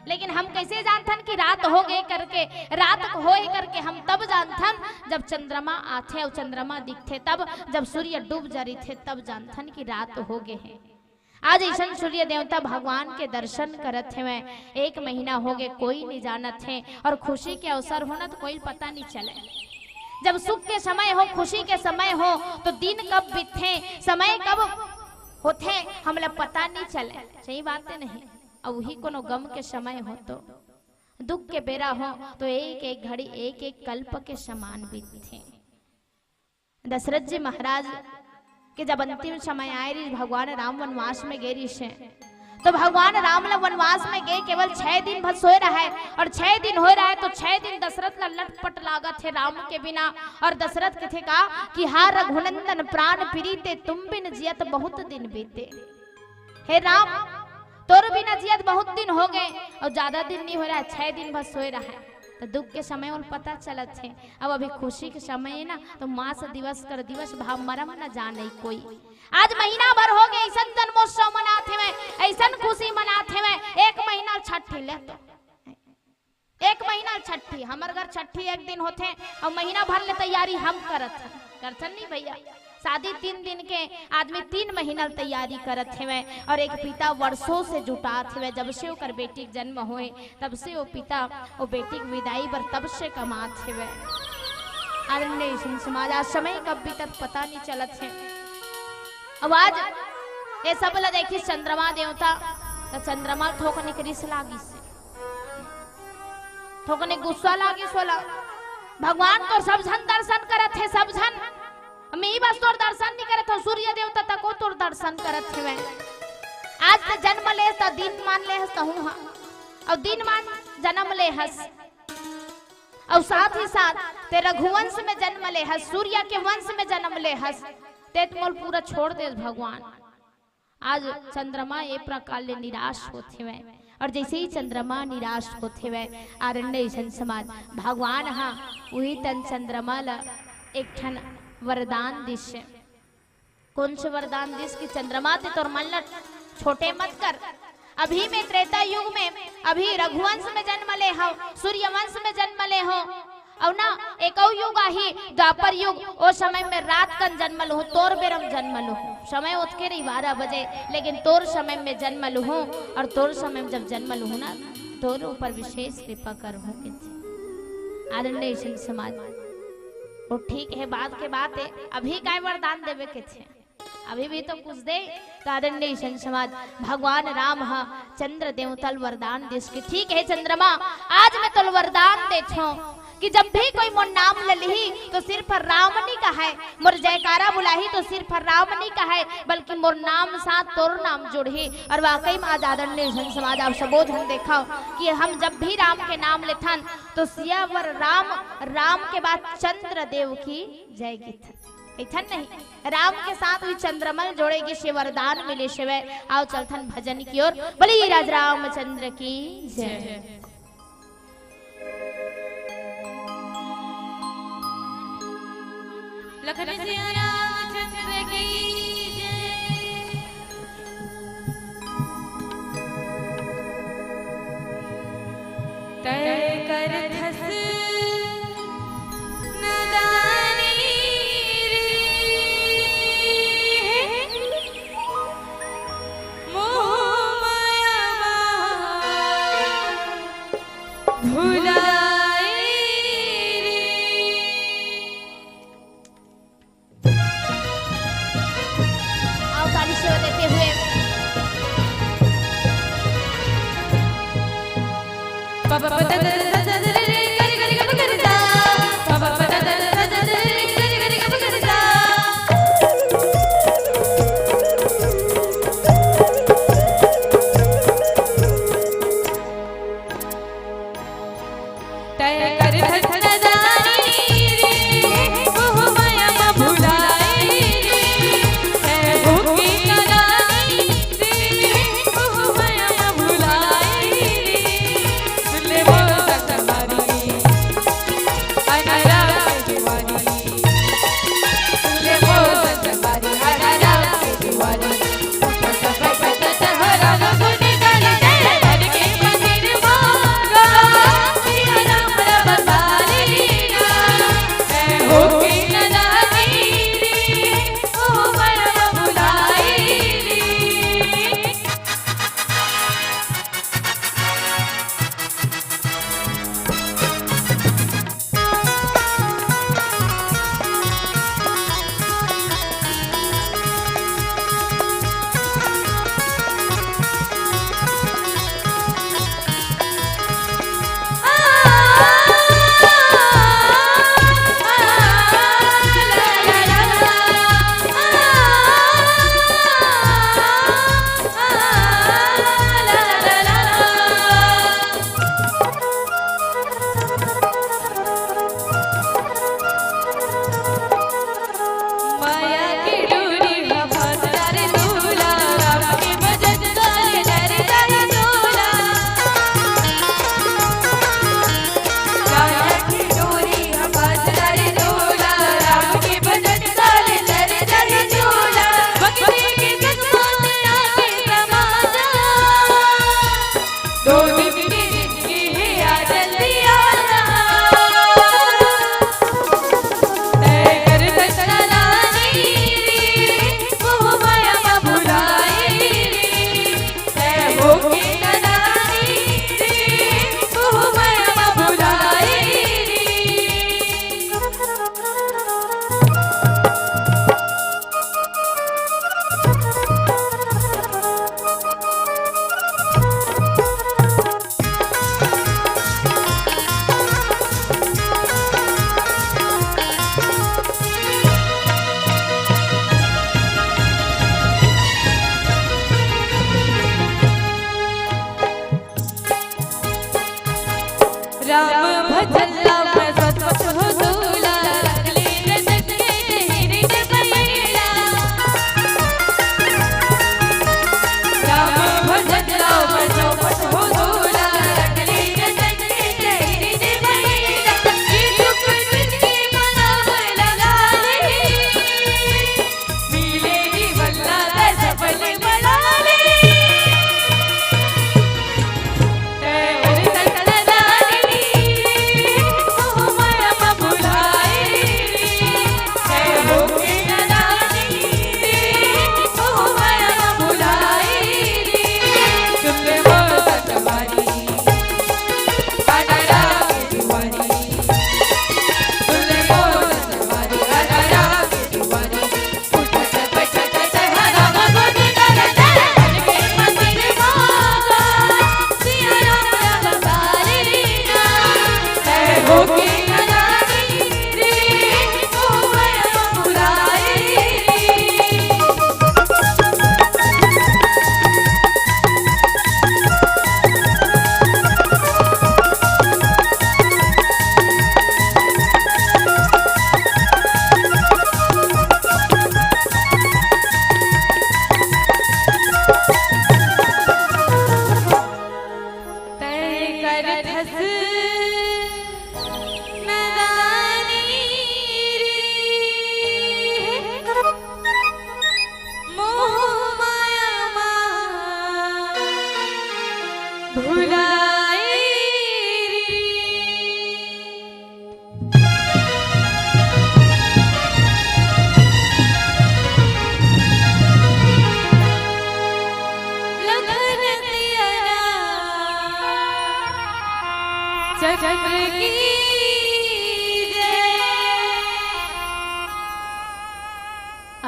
B: लेकिन हम कैसे जानथन कि रात हो गए करके? रात होए करके हम तब जानथन जब चंद्रमा आथे और चंद्रमा दिखते, तब जब सूर्य डूब जारी थे तब जानथन कि रात हो गए हैं। आज ऐसा सूर्य देवता भगवान के दर्शन करत है, मैं 1 महीना हो गए कोई नहीं जानत है, और खुशी के अवसर होना तो कोई पता नहीं चले। जब सुख के समय हो, खुशी के समय हो, तो दिन कब बीते, समय कब होते हमला पता नहीं चले। सही बात है नहीं? और वही कोनो गम के समय हो, तो दुख के बेरा हो, तो एक एक घड़ी एक एक कल्प के समान बीतते। दशरथ जी महाराज के जब अंतिम समय आए रही, भगवान राम वनवास में गए से, तो भगवान राम ला वनवास में गए केवल 6 दिन भर सोए रहा है, और 6 दिन हो रहा है तो 6 दिन दशरथ ला लटपट लागत है राम के बिना। और दशरथ कथे का कि हा रघुनंदन प्राण प्रीते, तुम बिन जियत बहुत दिन बीते। हे राम, तोर बिना जियत बहुत दिन हो गए, और ज्यादा दिन नहीं हो रहा है, 6 दिन भर सोए रहा है। तो दुख के समय उन पता चलत है, अब अभी खुशी के समय है ना, तो मास दिवस कर दिवस भाव मरम न जाने कोई। आज महीना भर हो गए ऐसा जन्मोत्सव मनाते में, ऐसा खुशी मनाते में, 1 महीना छठी ले, तो 1 महीना छठी हमर घर छठी 1 दिन होते, और महीना भर ले तैयारी हम करत नहीं भैया। शादी 3 दिन के, आदमी 3 महीना तैयारी करत है, और एक पिता वर्षों से जुटात है। जब से ओकर बेटी के जन्म होए तब से वो पिता वो बेटी की विदाई बर तब से कमात है। अरण्य समाज आज समय कब बीतत पता नहीं चलत है। अब आज ये सब ला देखी चंद्रमा देवता, तो चंद्रमा थोकने के रिस लागी से, थोकने गुस्सा लागी सोला। भगवान को सब जन दर्शन करत है, सब जन मैं बस तोर दर्शन नहीं करत हो, सूर्य देवता तक को तोर दर्शन करत है। आज तो जन्म ले तो दिन मान ले हस कहूं, हाँ, और दिन मान जन्म ले हस, और साथ ही साथ ते रघुवंश में जन्म ले हस, सूर्य के वंश में जन्म ले हस, ते मोल पूरा छोड़ दे भगवान। आज चंद्रमा एक प्रकार ले निराश होते हुए, और जैसे ही चंद्रमा निराश होते हुए आरण्य समाज भगवान हाँ वही तन चंद्रमा ला एक ठन वरदान दिश। कौन से वरदान दिश की चंद्रमा ते तोर मन ला छोटे मत कर। अभी में त्रेता युग में अभी रघुवंश में जन्म ले हो, सूर्य वंश में जन्म ले हो, और ना एक युग आही द्वापर युग, ओ समय में रात कन जन्म लू, तोर बेरम जन्म लू। समय उठके रही 12 बजे, लेकिन तोर समय में जन्म लू, और तोर समय में जब जन्म लू ना, तोर ऊपर विशेष कृपा कर हो। आरण्य समाज वो ठीक है, बात के बात है, अभी काय वरदान देवे के थे, अभी भी तो कुछ दे। आरण्य समाज भगवान राम हा चंद्र देवतल वरदान देश के, ठीक है चंद्रमा आज मैं तल वरदान दे छो कि जब भी कोई मोर नाम ले ली तो सिर्फ राम नहीं कहे, मोर जयकारा बुलाही तो सिर्फ राम नहीं कहे, बल्कि मोर नाम साथ तोर नाम जुड़ही। और वाकई में आज आदरणीय जन समाज आप सबोधन देखा कि हम जब भी राम के नाम लेथन तो सियावर राम, राम के बाद चंद्र देव की जय गीत इथन नहीं, राम के साथ हुई चंद्रमल जोड़ेगी शिव वरदान मिले शिव। आओ चलथन भजन की ओर, बोली राज रामचंद्र की जय।
A: लखन सिया रामचंद्र की जय। तय कर धस नदानी मोह माया भुला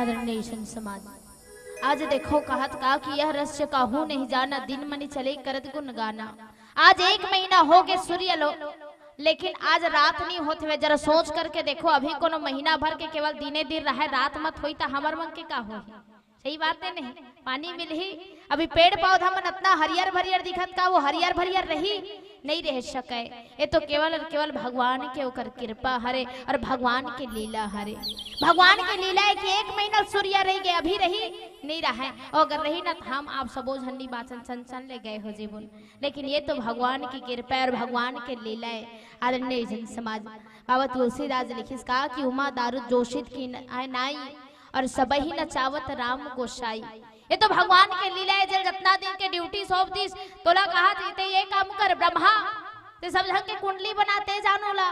B: आदरणीय सन समाज, आज देखो कहत का कि यह रहस्य काहू नहीं जाना, दिन मनी चले करत गुन गाना। आज 1 महीना हो गए सूर्य लो, लेकिन आज रात नहीं होते हुए। जरा सोच करके देखो, अभी कोनो महीना भर के केवल दिने दिन रहे, रात मत होई तो हमर मन के का हो। सही बात है नहीं, पानी मिल ही। अभी पेड़ पौधा मन इतना हरियर भरियर दिखत का वो हरियर भरियर रही नहीं रह सके। ये तो केवल और केवल भगवान के ओकर कृपा हरे और भगवान के लीला हरे। भगवान की लीला है कि 1 महीना सूर्य रह गए, अभी रही नहीं रहा है। और अगर रही ना तो हम आप सबो झंडी बाचन सन ले गए हो जीवन। लेकिन ये तो भगवान की कृपा है और भगवान के लीला है। आदरणीय जन समाज, बाबा तुलसीदास लिखिस का कि उमा दारू जोशित की नाई और सबही नचावत राम गोसाई। ये तो भगवान के लीला है। जब जितना दिन के ड्यूटी सौंप दिस तोला कहा देते ये काम कर ब्रह्मा ते सब ढंग के कुंडली बनाते जानोला।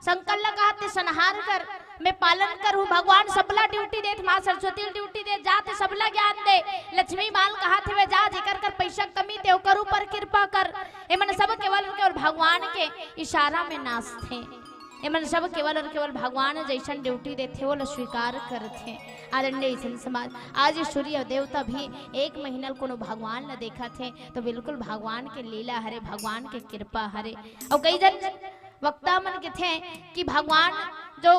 B: शंकर ला कहते संहार कर मैं पालन करूं। भगवान सबला ड्यूटी देत, मां सरस्वती ड्यूटी दे जाते सबला ज्ञान दे। लक्ष्मी माल कहा थे वे जा जेकर कर पैसा कमी ते ओकर ऊपर कृपा कर। ए मन सब केवल भगवान के इशारा में नाच थे। एमन सब केवल और केवल भगवान जैसन ड्यूटी देते वो स्वीकार करते। आदरणीय जन समाज, आज सूर्य देवता भी 1 महीना कोनो भगवान न देखा थे तो बिल्कुल भगवान के लीला हरे, भगवान के कृपा हरे। और कई जन वक्ता मन के थे कि भगवान जो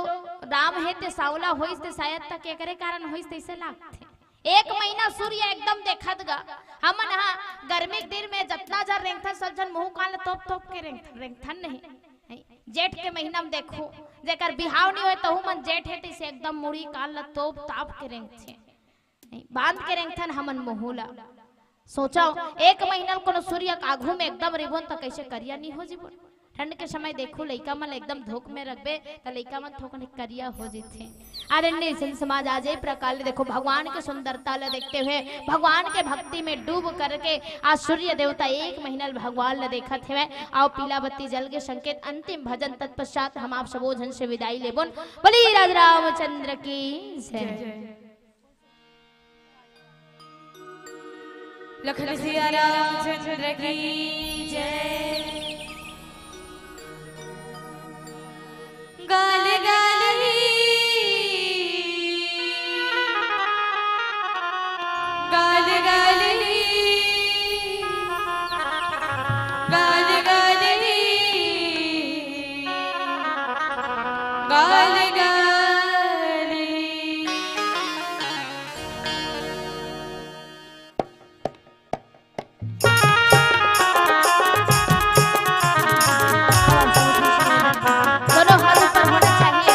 B: राम है ते सावला होइस ते शायद तक एकरे कारण होइस तैसे लागथे। 1 महीना सूर्य एकदम देखत गा। हमन हाँ गर्मी के दिन में जितना जर रेंगथन सब जन मुंह कान तोप तोप के रेंगथन नहीं। जेठ के महीना में देखो जेकर बिहाव नहीं होए तहु मन जेठ है तैसे एकदम मुड़ी कान ल तोप ताप के रेंगथे, बांध के रेंगथन हमन मोहूला। सोचो 1 महीना कोनो सूर्य आगू में एकदम रिबोन तो कैसे करिया नहीं हो जीवन। ठंड के समय देखो लइका मन एकदम धूप में रखबे तो लइका मन थोकन करिया हो जेथे। आदरणीय जन समाज, आज एक प्रकार देखो भगवान के सुंदरता ल देखते हुए भगवान के भक्ति में डूब करके आज सूर्य देवता 1 महीना भगवान ल देखत हुए। आओ पीला बत्ती जल के संकेत अंतिम भजन तत्पश्चात हम आप सबो जन से विदाई लेबोन। बोली राज रामचंद्र की जय।
A: लखन सिया रामचंद्र की जय। गाल गाल गाल गाल गाल गाल गाल गाल।
B: दोनों हाथ ऊपर होना चाहिए।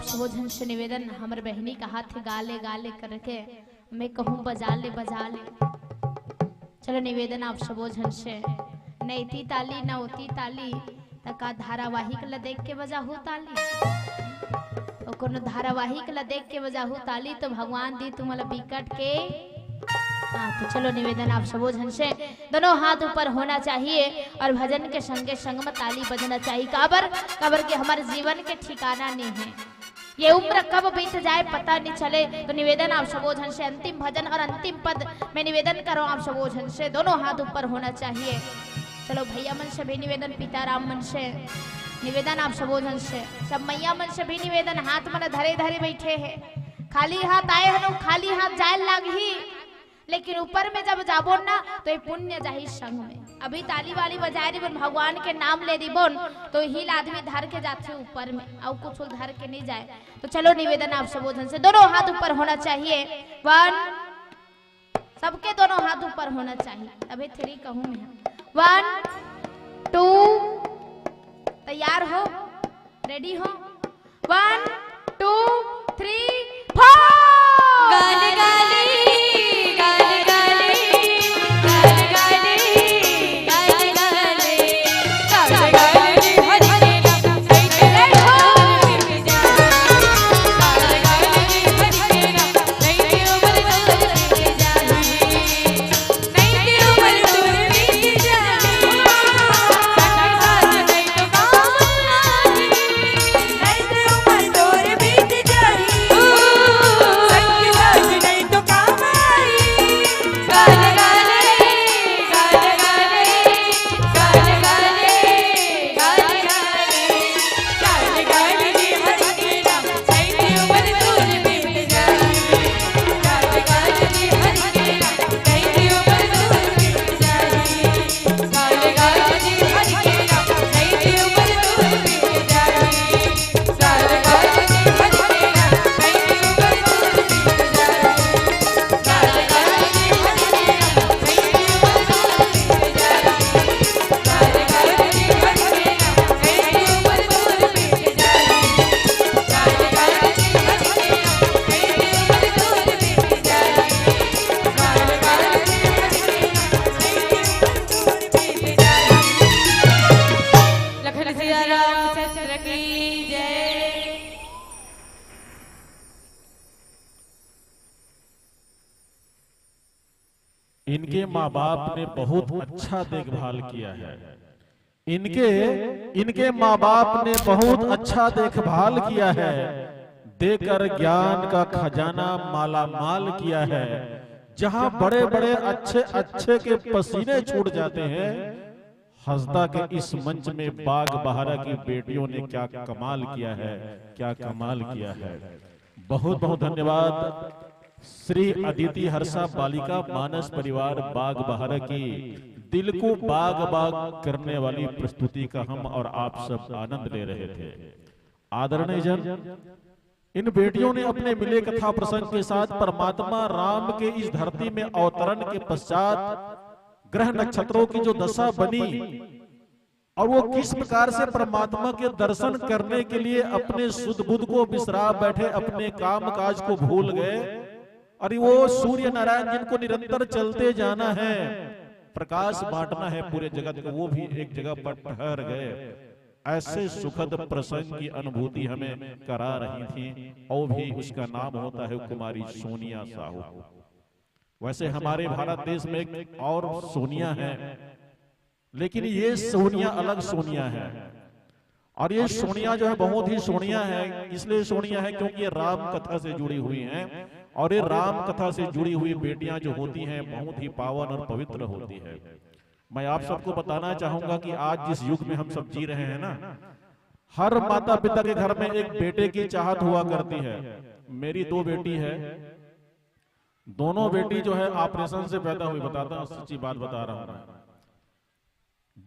B: आप सब जन से निवेदन, हमर बहनी का हाथ गाले गाले करके मैं कहूँ बजा ले बजा ले। चलो निवेदन आप सब जन से, नैती ताली न होती ताली तका धारावाहिक ला देख के बजाहू ताली, तो कोनो धारावाहिक ला देख के बजाहू ताली तो भगवान दी तुम्हारा बिकट के। हाँ तो चलो निवेदन आप सब जन से, दोनों हाथ ऊपर होना चाहिए और भजन के संगे संग में ताली बजना चाहिए। काबर काबर के हमारे जीवन के ठिकाना नहीं है, ये उम्र कब बीत जाए पता नहीं चले। तो निवेदन आप सब जन से, अंतिम भजन और अंतिम पद में निवेदन करो आप सब जन से, दोनों हाथ ऊपर होना चाहिए। चलो भैया मन से भी निवेदन, पिताराम मन से निवेदन आप सब जन से, सब मैया मन से भी निवेदन, हाथ मन धरे धरे बैठे हैं, खाली हाथ आए हन खाली हाथ जाए लागी, लेकिन ऊपर में जब जाबो ना तो ये पुण्य जाही संग में। अभी ताली वाली बजाए रिबन, भगवान के नाम ले रिबन तो हिल आदमी धर के जाते ऊपर में, और कुछ धर के नहीं जाए। तो चलो निवेदन आप सब जन से, दोनों हाथ ऊपर होना चाहिए। 1 सबके दोनों हाथ ऊपर होना चाहिए। अभी 3 कहूँ मैं, 1 2 तैयार हो, रेडी हो, 1 2 3 4।
A: गाले गाले
C: इनके माँ बाप ने बहुत अच्छा देखभाल किया है। इनके माँ बाप ने बहुत अच्छा देखभाल किया है, देकर ज्ञान का खजाना माला माल किया है। जहां बड़े बड़े अच्छे अच्छे के पसीने छूट जाते हैं, हंसदा के इस मंच में बाग बहारा की बेटियों ने क्या कमाल किया है, क्या कमाल किया है। बहुत बहुत धन्यवाद श्री अदिति हर्षा बालिका मानस परिवार बाग बहारा की दिल को बाग बाग करने वाली प्रस्तुति का हम और आप सब आनंद ले रहे थे। आदरणीय जन, इन बेटियों ने अपने मिले कथा प्रसंग के साथ परमात्मा राम के इस धरती में अवतरण के पश्चात ग्रह नक्षत्रों की जो दशा बनी और वो किस प्रकार से परमात्मा के दर्शन करने के लिए अपने सुध बुध को बिसरा बैठे, अपने काम काज को भूल गए, और वो सूर्य नारायण जिनको निरंतर चलते जाना है, प्रकाश बांटना है पूरे जगत को, वो भी एक जगह पर ठहर गए। ऐसे सुखद प्रसंग की अनुभूति हमें करा रही थी, और भी उसका नाम होता है कुमारी सोनिया साहू। वैसे हमारे भारत देश में एक और सोनिया है, लेकिन ये सोनिया अलग सोनिया है, और ये सोनिया जो है बहुत ही सोनिया है। इसलिए सोनिया है क्योंकि ये राम कथा से जुड़ी हुई हैं, और ये राम कथा से जुड़ी हुई बेटियां जो होती हैं बहुत ही पावन और पवित्र होती है। मैं आप सबको बताना चाहूंगा कि आज जिस युग में हम सब जी रहे हैं ना, हर माता पिता के घर में एक बेटे की चाहत हुआ करती है। मेरी 2 बेटी है, दोनों बेटी जो है ऑपरेशन से पैदा हुई, बताता हूं सच्ची बात बता रहा हूं।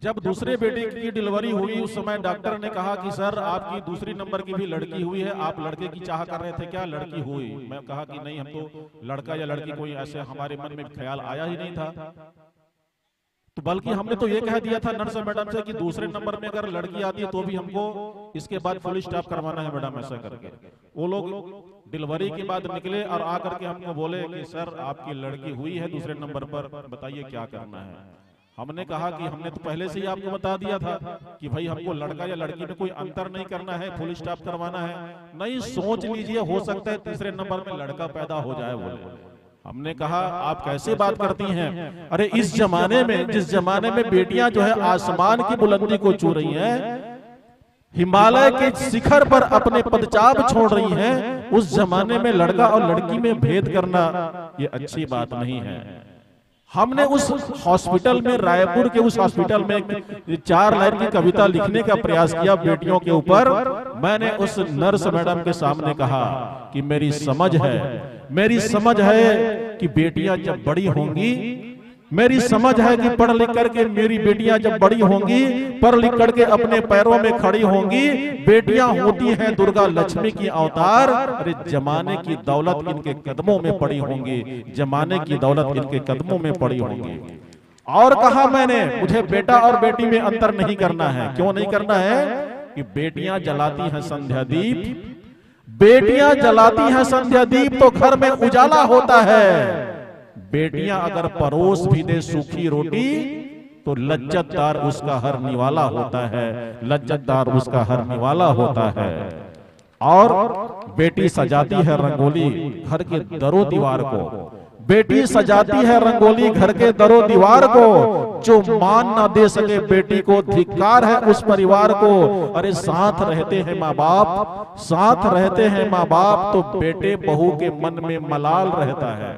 C: जब दूसरे बेटे की डिलीवरी हुई उस समय डॉक्टर ने कहा कि सर आपकी दूसरी नंबर की भी लड़की हुई है, आप लड़के की चाह कर रहे थे क्या, लड़की हुई? मैं कहा कि नहीं, हम तो लड़का या लड़की कोई ऐसे हमारे मन में ख्याल आया ही नहीं था। तो बल्कि हमने तो ये कह दिया था नर्स मैडम से कि दूसरे नंबर में अगर लड़की आती है तो भी हमको इसके बाद फुल स्टॉप करवाना है मैडम, ऐसा करके वो लोग डिलीवरी के बाद निकले और आकर के हमको बोले कि सर आपकी लड़की हुई है दूसरे नंबर पर, बताइए क्या करना है। हमने कहा कि हमने तो पहले से ही आपको बता दिया था कि भाई हमको लड़का या लड़की में कोई अंतर नहीं करना है, फुल स्टॉप करवाना है। नहीं, सोच लीजिए हो सकता है तीसरे नंबर में लड़का पैदा हो जाए। बोले हमने कहा आप कैसे बात करती हैं, अरे इस जमाने में, जिस जमाने में बेटियां जो है आसमान की बुलंदी को छू रही हैं, हिमालय के शिखर पर अपने पदचाप छोड़ रही हैं, उस जमाने में लड़का और लड़की में भेद करना ये अच्छी बात नहीं है। हमने उस हॉस्पिटल में, रायपुर के उस हॉस्पिटल में 4 लाइन की कविता लिखने का प्रयास किया बेटियों के ऊपर। मैंने उस नर्स मैडम के सामने कहा कि मेरी समझ है कि बेटियां जब बड़ी होंगी, मेरी समझ है कि पढ़ लिख करके मेरी बेटियां जब बड़ी होंगी, पढ़ लिख करके अपने पैरों में खड़ी होंगी, बेटियां होती हैं दुर्गा लक्ष्मी की अवतार। अरे जमाने की दौलत इनके कदमों में पड़ी होंगी, जमाने की दौलत इनके कदमों में पड़ी होंगी। और कहा मैंने, मुझे बेटा और बेटी में अंतर नहीं करना है। क्यों नहीं करना है? कि बेटियां जलाती हैं संध्या दीप, बेटियां जलाती हैं संध्या दीप तो घर में उजाला होता है। बेटियां अगर परोस भी दे सूखी रोटी तो लज्जतदार उसका हर निवाला होता है, लज्जतदार उसका हर निवाला होता है। और बेटी सजाती है रंगोली घर के दरो दीवार को, बेटी सजाती है रंगोली घर के दरो दीवार को। जो मान ना दे सके बेटी को, धिक्कार है उस परिवार को। अरे साथ रहते हैं माँ बाप, साथ रहते हैं माँ बाप तो बेटे बहू के मन में मलाल रहता है।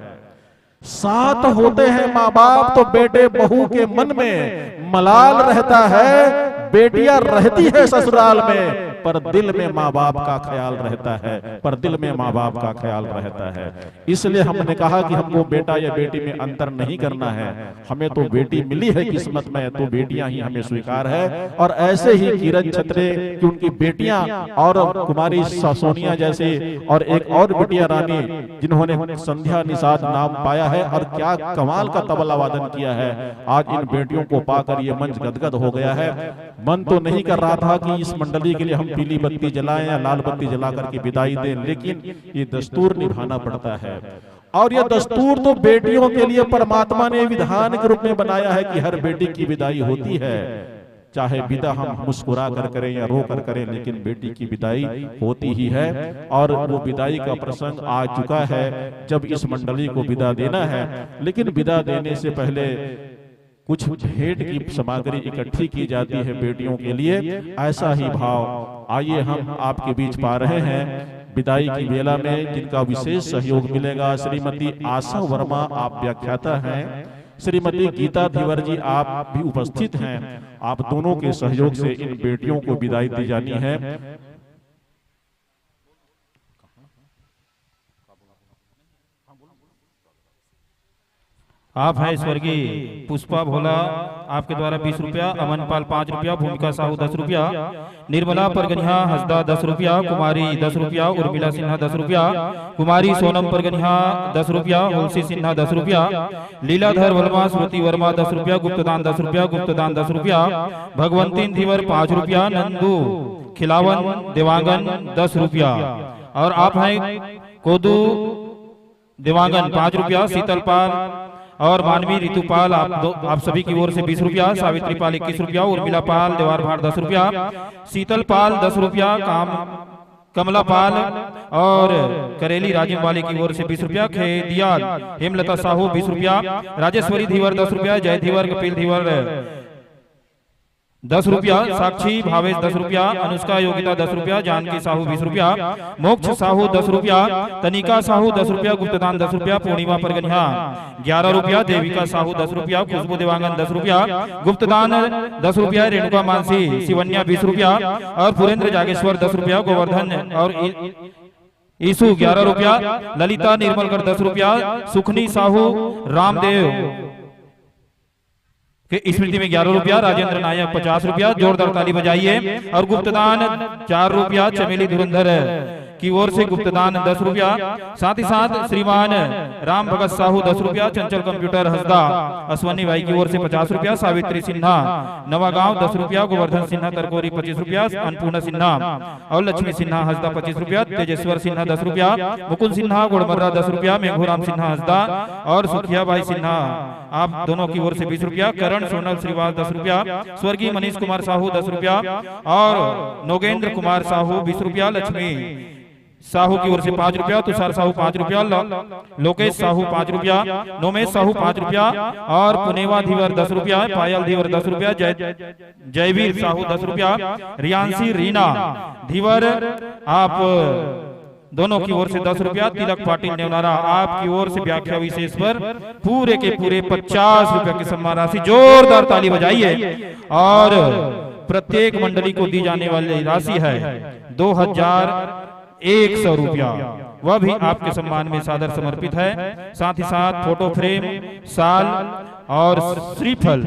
C: साथ होते हैं माँ बाप तो बेटे बहू के मन में मलाल रहता है। बेटियां रहती है ससुराल में पर दिल में माँ बाप का ख्याल रहता है, पर दिल में माँ बाप का ख्याल रहता है। इसलिए हमने कहा कि हमको बेटा या बेटी में अंतर नहीं करना है। हमें तो बेटी मिली है किस्मत में, तो बेटियां ही हमें स्वीकार है। और ऐसे ही किरण छत्रे की उनकी बेटियां और कुमारी सोनिया जैसे और एक और बिटिया रानी जिन्होंने संध्या निषाद नाम पाया है और क्या कमाल का तबला वादन किया है। आज इन बेटियों को पाकर ये मंच गदगद हो गया है। मन तो नहीं कर रहा था कि इस मंडली के लिए हम पीली बत्ती जलाएं या लाल बत्ती जला करके विदाई दें, लेकिन ये दस्तूर निभाना पड़ता है। और ये दस्तूर तो बेटियों के लिए परमात्मा ने विधान के रूप में बनाया है कि हर बेटी की विदाई होती है। चाहे विदा हम मुस्कुरा कर करें या रो कर करें, लेकिन बेटी की विदाई होती ही है। और वो विदाई का प्रसंग आ चुका है जब इस मंडली को विदा देना है। लेकिन विदा देने से पहले कुछ भेंट की सामग्री इकट्ठी की जाती है बेटियों के लिए, ऐसा ही भाव आइए हम आपके बीच पा रहे हैं। विदाई की बेला में जिनका विशेष सहयोग मिलेगा, श्रीमती आशा वर्मा आप व्याख्याता हैं, श्रीमती गीता धीवर जी आप भी उपस्थित हैं। आप दोनों के सहयोग से इन बेटियों को विदाई दी जानी है।
D: आप हैं स्वर्गीय पुष्पा भोला, आपके द्वारा 20 रुपया, अमनपाल 5 रुपया, भूमिका साहू 10 रुपया, निर्मला परगनिया हसदा 10 रुपया, कुमारी 10 रुपया, उर्मिला सिन्हा 10 रुपया, कुमारी सोनम परगनिया 10 रुपया, हुलसी सिन्हा 10 रुपया, लीलाधर वर्मा, श्रुति वर्मा 10 रुपया, गुप्तदान 10 रुपया, गुप्तदान 10 रुपया, भगवंती धीवर 5 रुपया, नंदू खिलावन देवांगन 10 रुपया। और आप हैं कोदू देवांगन 5 रुपया, शीतलपाल और मानवी ऋतुपाल आप सभी की ओर से 20 रुपया, सावित्री पाल 21 रुपया, उर्मिला पाल देवार भार 10 रुपया, शीतल पाल 10 रुपया, कमला पाल और करेली राजीव वाले की ओर से 20 रुपया, खेदियाल हेमलता साहू 20 रुपया, राजेश्वरी धीवर 10 रुपया, जय धीवर कपिल धीवर 10 रुपया, साक्षी भावेश 10 रुपया, अनुष्का योगिता 10 रुपया, जानकी साहू 20 रुपया, मोक्ष साहू 10 रुपया, तनिका साहू 10 रुपया, गुप्तदान 10 रुपया, पूर्णिमा परगनिया 11 रुपया, देविका साहू 10 रुपया, खुशबू देवांगन 10 रुपया, गुप्तदान 10 रुपया, रेणुका मानसी शिवन्या 20 रुपया और पुरेंद्र जागेश्वर 10 रुपया, गोवर्धन और ईसु 11 रुपया, ललिता निर्मलकर 10 रुपया, सुखनी साहू रामदेव के स्मृति में 11 रुपया, राजेंद्र नायक 50 रुपया, जोरदार ताली बजाइए। और गुप्तदान 4 रुपया, चमेली धुरंधर की ओर से गुप्तदान 10 रुपया। साथ ही साथ श्रीमान राम भगत साहू 10 रुपया, चंचल कंप्यूटर हसदा अश्वनी भाई की ओर से 50 रुपया, सावित्री सिन्हा नवागांव 10 रुपया, गोवर्धन सिन्हा तरकोरी 25 रुपया, अन्नपूर्णा सिन्हा और लक्ष्मी सिन्हा हसदा 25 रुपया, तेजेश्वर सिन्हा 10 रुपया, मुकुंद सिन्हा गोड़मर्रा 10 रुपया, मेघूराम सिन्हा हसदा और सुखिया भाई सिन्हा आप दोनों की ओर से 20 रुपया, करण सोनल श्रीवास 10 रुपया, स्वर्गीय मनीष कुमार साहू 10 रुपया और नोगेंद्र कुमार साहू 20 रुपया, लक्ष्मी साहू की ओर से 5 रुपया, तुषार साहू 5 रुपया, लोकेश साहू 5 रुपया, नोमेश साहू 5 रुपया और पुनेवा धीवर 10 रुपया, पायल धीवर 10 रुपया, जयवीर साहू 10 रुपया, रियांशी रीना धीवर आप दोनों की ओर से 10 रुपया, तिलक पाटिल नेवनारा आपकी ओर से व्याख्या विशेष पर पूरे के पूरे 50 रुपया की सम्मान राशि, जोरदार ताली बजाइए। और प्रत्येक मंडली को दी जाने वाली राशि है 2100 रुपया, वह भी आपके सम्मान में सादर समर्पित है। साथ ही साथ फोटो फ्रेम, साल और श्रीफल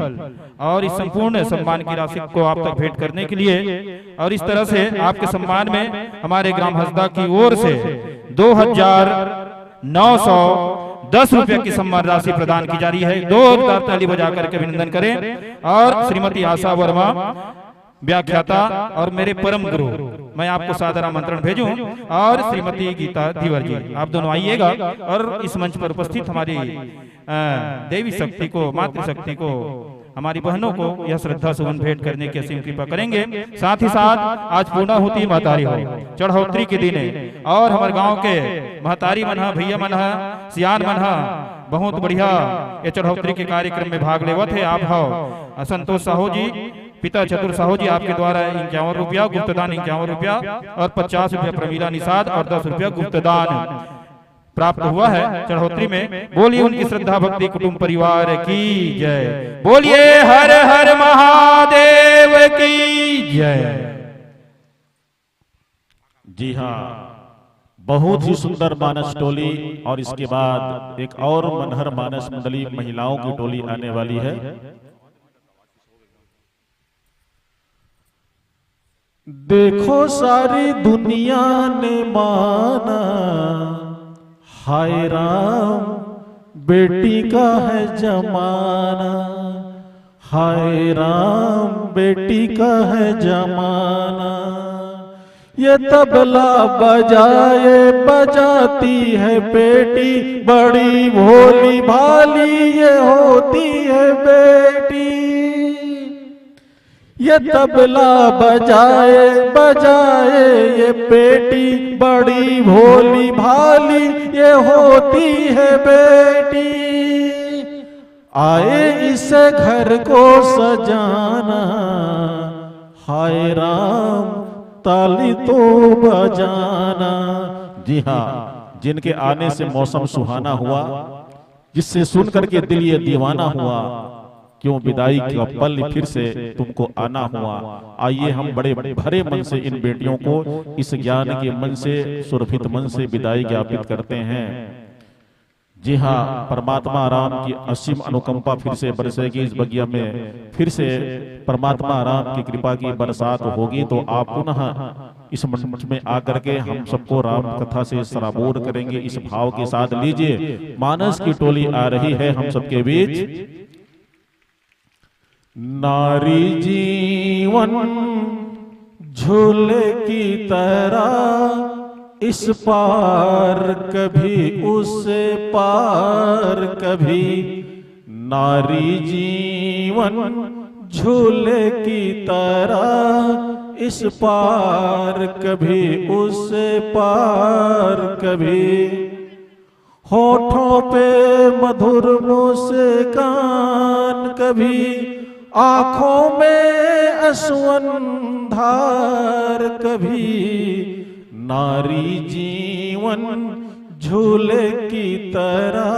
D: और इस संपूर्ण सम्मान की राशि को आप तक भेंट करने के लिए और इस तरह से आपके सम्मान में हमारे ग्राम हसदा की ओर से 2910 रुपए की सम्मान राशि प्रदान की जा रही है। 2 ताली बजा करके अभिनंदन करें। और श्रीमती आशा वर्मा व्याख्याता और मेरे परम गुरु, मैं आपको सादर आमंत्रण भेजूं और श्रीमती गीता धीवर जी आप दोनों आइएगा और इस मंच पर उपस्थित हमारी देवी शक्ति को, मातृशक्ति को, हमारी बहनों को यह श्रद्धा सुमन भेंट करने की असीम कृपा करेंगे। साथ ही साथ आज पूर्णाहुति महतारी हो चढ़ौतरी के दिन और हमारे गांव के महतारी मनहा, भैया मनहा, सियान मनहा बहुत बढ़िया ये चढ़ौतरी के कार्यक्रम में भाग लेवत है। आप हो संतोष साहू जी, पिता चतुर साहू जी आपके द्वारा 51 रुपया गुप्तदान, 51 रुपया और 50 रुपया प्रमीला निषाद और 10 रुपया गुप्तदान प्राप्त हुआ है चढ़ौतरी में। बोलिए उनकी श्रद्धा भक्ति कुटुंब परिवार की जय, बोलिए हर हर महादेव की जय।
C: जी हाँ, बहुत ही सुंदर मानस टोली और इसके बाद एक और मनहर मानस मंडली महिलाओं की टोली आने वाली है। देखो सारी दुनिया ने माना, हाय राम बेटी का है जमाना, हाय राम बेटी का है जमाना। ये तबला बजाए बजाती है बेटी, बड़ी भोली भाली ये होती है बेटी। ये तबला बजाए बजाए ये बेटी, बड़ी भोली भाली ये होती है बेटी। आए इसे घर को सजाना, हाय राम ताली तो बजाना। जी हाँ, जिनके आने से मौसम सुहाना हुआ, जिससे सुन करके दिल ये दीवाना हुआ, क्यों विदाई का पल फिर से तुमको आना हुआ। आइए हम बड़े भरे मन से इन बेटियों को इस ज्ञान के मन से, सुरभित मन से विदाई ज्ञापित करते हैं। जी हाँ, परमात्मा राम की असीम अनुकंपा फिर से बरसेगी इस बगिया में, फिर से परमात्मा राम की कृपा की बरसात होगी। तो आप पुनः इस मंच में आकर के हम सबको राम कथा से सराबोर करेंगे इस भाव के साथ। लीजिए, मानस की टोली आ रही है हम सबके बीच। नारी जीवन झूले की तरह, इस पार कभी उस पार कभी। नारी जीवन झूले की तरह, इस पार कभी उस पार कभी। होठों पे मधुर मुस्कान कभी, आंखों में असुवन धार कभी। नारी जीवन झूले की तरह,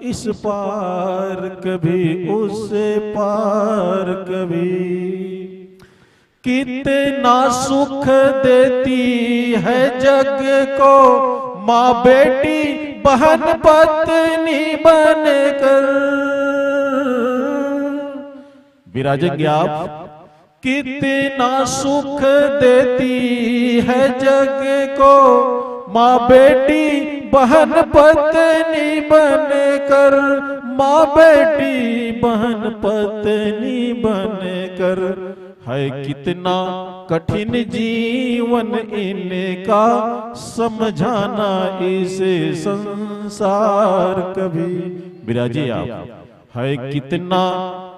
C: इस पार कभी उस पार कभी। कितना सुख देती है जग को माँ बेटी, बहन पत्नी बनकर। विराजेंगे आप कितना सुख देती है जग को माँ बेटी बहन पत्नी बनकर, माँ बेटी बहन पत्नी बनकर। है कितना कठिन जीवन इनका, समझाना इसे संसार कभी। विराजिए आप। है कितना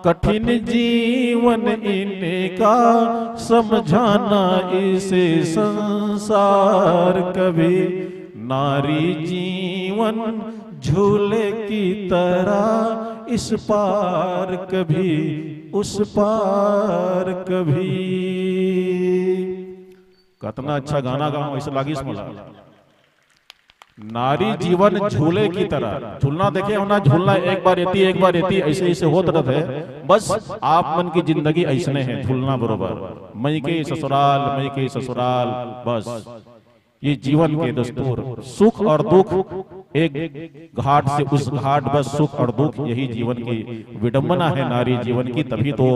C: कठिन जीवन इनका, समझाना इसे संसार कभी। नारी जीवन झूले की तरह, इस पार कभी उस पार कभी। कितना अच्छा गाना गाऊं ऐसा लागी इसमें। नारी जीवन झूले की तरह, झूलना देखे होना, झूलना एक बार येती एक बार येती ऐसे ऐसे होत रहते है। बस आप मन की जिंदगी ऐसने है, झूलना बरोबर। मई के ससुराल, मई के ससुराल, बस ये जीवन के दस्तूर। सुख और दुख एक घाट से उस घाट, बस सुख और दुख यही जीवन की विडंबना है नारी जीवन की। तभी तो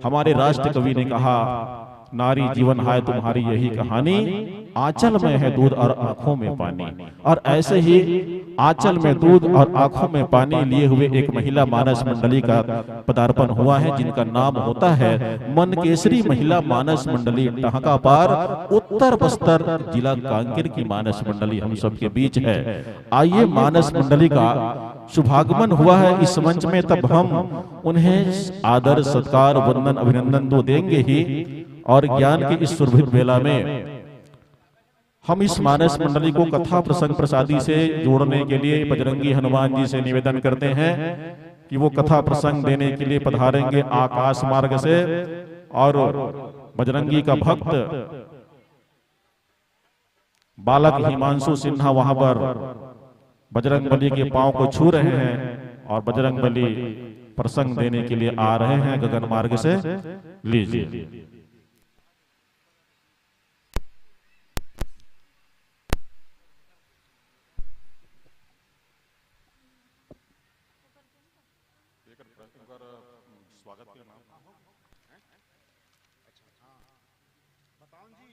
C: हमारे राष्ट्र कवि ने कहा, नारी जीवन है तुम्हारी यही कहानी, आंचल में है दूध और आंखों में पानी। और ऐसे ही आंचल में दूध और आंखों में पानी लिए हुए एक महिला मानस मंडली का पदार्पण हुआ है, जिनका नाम होता है मन केसरी महिला मानस मंडली टहका पार, उत्तर बस्तर जिला कांकेर की मानस मंडली हम सबके बीच है। आइए मानस मंडली का शुभागमन हुआ है इस मंच में, तब हम उन्हें आदर सत्कार वंदन अभिनंदन तो देंगे ही। और ज्ञान की इस सुरभित बेला में हम इस मानस मंडली को कथा प्रसंग प्रसादी से जोड़ने के लिए बजरंगी हनुमान जी से निवेदन करते हैं कि वो कथा प्रसंग देने के लिए पधारेंगे आकाश मार्ग से। और बजरंगी का भक्त बालक हिमांशु सिन्हा वहां पर बजरंग बली के पांव को छू रहे हैं और बजरंग बली प्रसंग देने के लिए आ रहे हैं गगन मार्ग से। लीजिए। स्वागत के नाम बताओ जी।